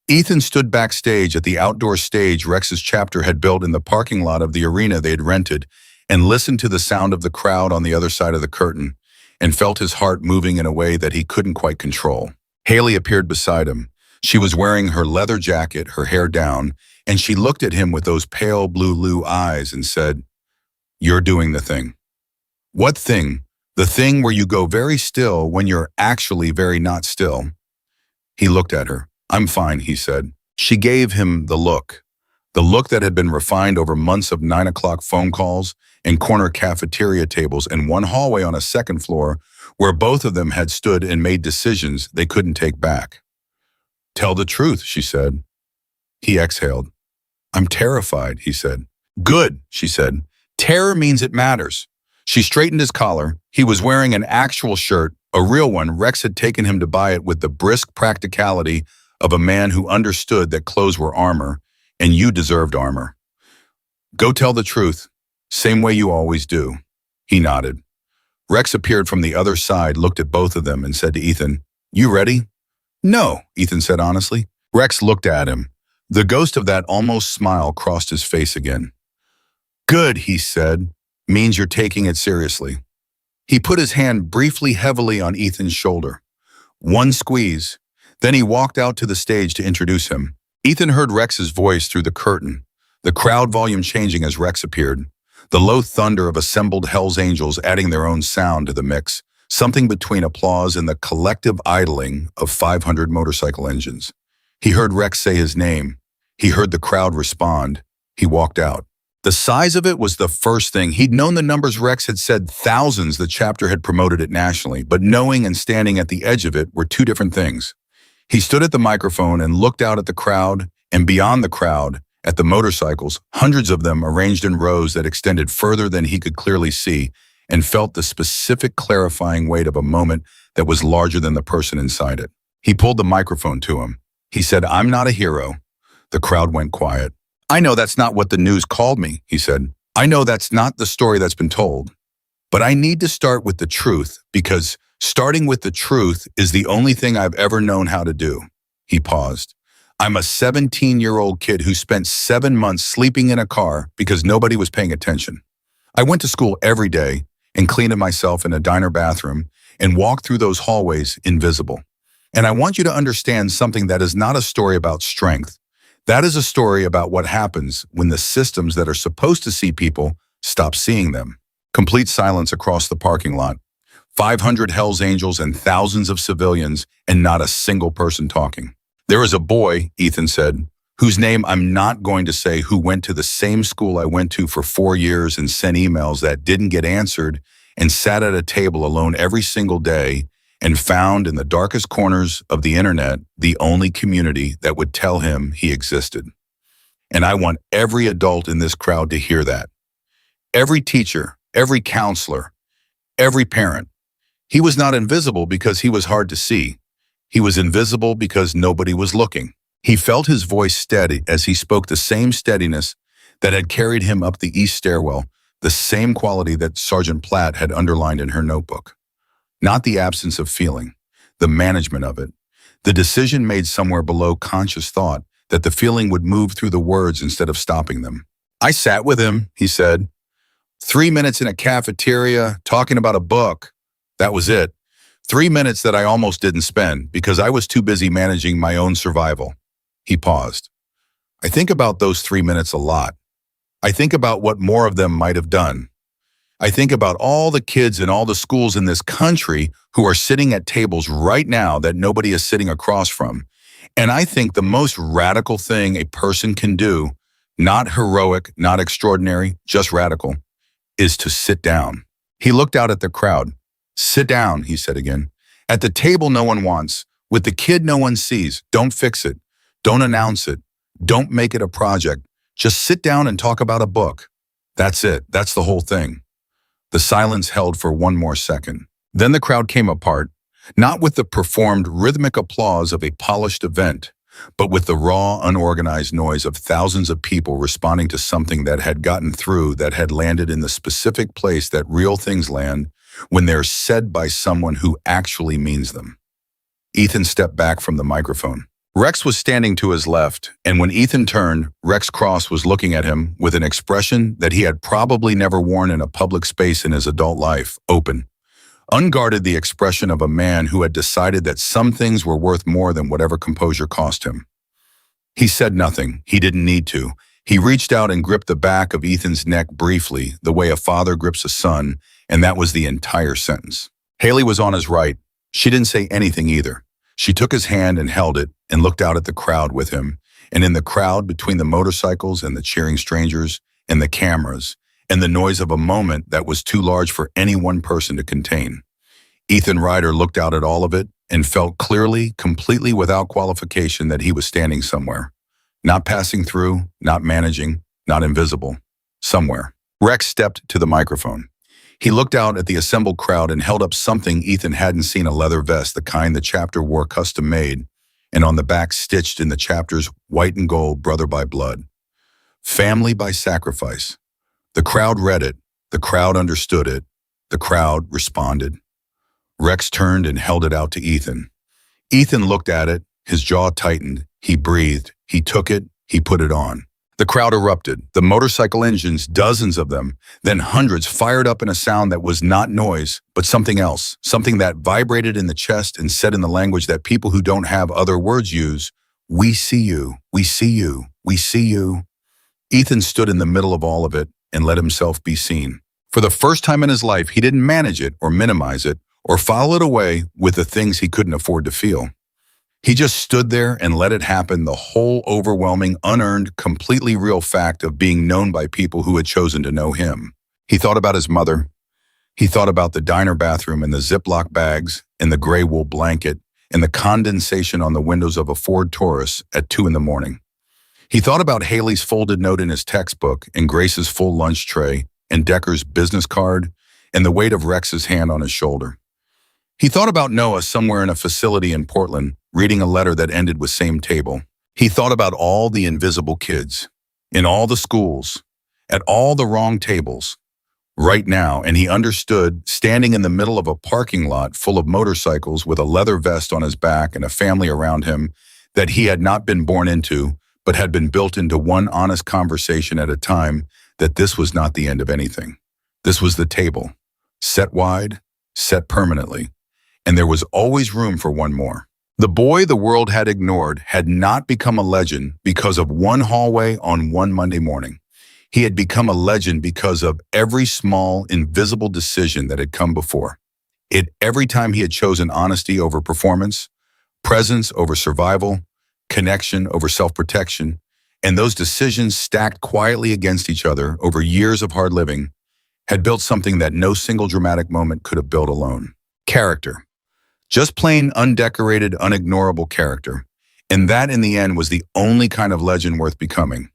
Ethan stood backstage at the outdoor stage Rex's chapter had built in the parking lot of the arena they had rented and listened to the sound of the crowd on the other side of the curtain and felt his heart moving in a way that he couldn't quite control. Haley appeared beside him. She was wearing her leather jacket, her hair down, and she looked at him with those pale blue eyes and said, "You're doing the thing." "What thing?" "The thing where you go very still when you're actually very not still." He looked at her. "I'm fine," he said. She gave him the look that had been refined over months of 9 o'clock phone calls and corner cafeteria tables and one hallway on a second floor where both of them had stood and made decisions they couldn't take back. "Tell the truth," she said. He exhaled. "I'm terrified," he said. "Good," she said. "Terror means it matters. She straightened his collar. He was wearing an actual shirt, a real one. Rex had taken him to buy it with the brisk practicality of a man who understood that clothes were armor, and you deserved armor. Go tell the truth, same way you always do. He nodded. Rex appeared from the other side, looked at both of them, and said to Ethan, "You ready?" "No," Ethan said honestly. Rex looked at him. The ghost of that almost smile crossed his face again. "Good," he said. "Means you're taking it seriously." He put his hand briefly heavily on Ethan's shoulder. One squeeze. Then he walked out to the stage to introduce him. Ethan heard Rex's voice through the curtain, the crowd volume changing as Rex appeared, the low thunder of assembled Hell's Angels adding their own sound to the mix, something between applause and the collective idling of 500 motorcycle engines. He heard Rex say his name. He heard the crowd respond. He walked out. The size of it was the first thing. He'd known the numbers Rex had said, thousands. The chapter had promoted it nationally, but knowing and standing at the edge of it were two different things. He stood at the microphone and looked out at the crowd, and beyond the crowd, at the motorcycles, hundreds of them arranged in rows that extended further than he could clearly see, and felt the specific clarifying weight of a moment that was larger than the person inside it. He pulled the microphone to him. He said, "I'm not a hero." The crowd went quiet. "I know that's not what the news called me," he said. "I know that's not the story that's been told. But I need to start with the truth, because starting with the truth is the only thing I've ever known how to do." He paused. "I'm a 17-year-old kid who spent 7 months sleeping in a car because nobody was paying attention. I went to school every day and cleaned myself in a diner bathroom and walked through those hallways invisible. And I want you to understand something that is not a story about strength. That is a story about what happens when the systems that are supposed to see people stop seeing them." Complete silence across the parking lot. 500 Hell's Angels and thousands of civilians, and not a single person talking. "There is a boy," Ethan said, "whose name I'm not going to say, who went to the same school I went to for 4 years and sent emails that didn't get answered and sat at a table alone every single day and found in the darkest corners of the internet the only community that would tell him he existed. And I want every adult in this crowd to hear that. Every teacher, every counselor, every parent. He was not invisible because he was hard to see. He was invisible because nobody was looking." He felt his voice steady as he spoke, the same steadiness that had carried him up the east stairwell, the same quality that Sergeant Platt had underlined in her notebook. Not the absence of feeling, the management of it, the decision made somewhere below conscious thought that the feeling would move through the words instead of stopping them. "I sat with him," he said. 3 minutes in a cafeteria, talking about a book. That was it. 3 minutes that I almost didn't spend because I was too busy managing my own survival." He paused. "I think about those 3 minutes a lot. I think about what more of them might have done. I think about all the kids in all the schools in this country who are sitting at tables right now that nobody is sitting across from. And I think the most radical thing a person can do, not heroic, not extraordinary, just radical, is to sit down." He looked out at the crowd. "Sit down," he said again. "At the table no one wants, with the kid no one sees. Don't fix it. Don't announce it. Don't make it a project. Just sit down and talk about a book. That's it. That's the whole thing." The silence held for one more second. Then the crowd came apart, not with the performed rhythmic applause of a polished event, but with the raw, unorganized noise of thousands of people responding to something that had gotten through, that had landed in the specific place that real things land when they're said by someone who actually means them. Ethan stepped back from the microphone. Rex was standing to his left, and when Ethan turned, Rex Cross was looking at him with an expression that he had probably never worn in a public space in his adult life, open. Unguarded, the expression of a man who had decided that some things were worth more than whatever composure cost him. He said nothing. He didn't need to. He reached out and gripped the back of Ethan's neck briefly, the way a father grips a son, and that was the entire sentence. Haley was on his right. She didn't say anything either. She took his hand and held it and looked out at the crowd with him, and in the crowd between the motorcycles and the cheering strangers and the cameras and the noise of a moment that was too large for any one person to contain. Ethan Ryder looked out at all of it and felt clearly, completely without qualification, that he was standing somewhere. Not passing through, not managing, not invisible. Somewhere. Rex stepped to the microphone. He looked out at the assembled crowd and held up something Ethan hadn't seen, a leather vest, the kind the chapter wore custom made, and on the back stitched in the chapter's white and gold, brother by blood, family by sacrifice. The crowd read it. The crowd understood it. The crowd responded. Rex turned and held it out to Ethan. Ethan looked at it. His jaw tightened. He breathed. He took it. He put it on. The crowd erupted. The motorcycle engines, dozens of them, then hundreds, fired up in a sound that was not noise, but something else, something that vibrated in the chest and said in the language that people who don't have other words use, "We see you, we see you, we see you." Ethan stood in the middle of all of it and let himself be seen. For the first time in his life, he didn't manage it or minimize it or file it away with the things he couldn't afford to feel. He just stood there and let it happen, the whole overwhelming, unearned, completely real fact of being known by people who had chosen to know him. He thought about his mother. He thought about the diner bathroom and the Ziploc bags and the gray wool blanket and the condensation on the windows of a Ford Taurus at 2 in the morning. He thought about Haley's folded note in his textbook and Grace's full lunch tray and Decker's business card and the weight of Rex's hand on his shoulder. He thought about Noah somewhere in a facility in Portland, reading a letter that ended with "same table." He thought about all the invisible kids, in all the schools, at all the wrong tables, right now, and he understood, standing in the middle of a parking lot full of motorcycles with a leather vest on his back and a family around him that he had not been born into, but had been built into one honest conversation at a time, that this was not the end of anything. This was the table, set wide, set permanently, and there was always room for one more. The boy the world had ignored had not become a legend because of one hallway on one Monday morning. He had become a legend because of every small, invisible decision that had come before it. Every time he had chosen honesty over performance, presence over survival, connection over self-protection, and those decisions stacked quietly against each other over years of hard living, had built something that no single dramatic moment could have built alone. Character. Just plain, undecorated, unignorable character. And that, in the end, was the only kind of legend worth becoming.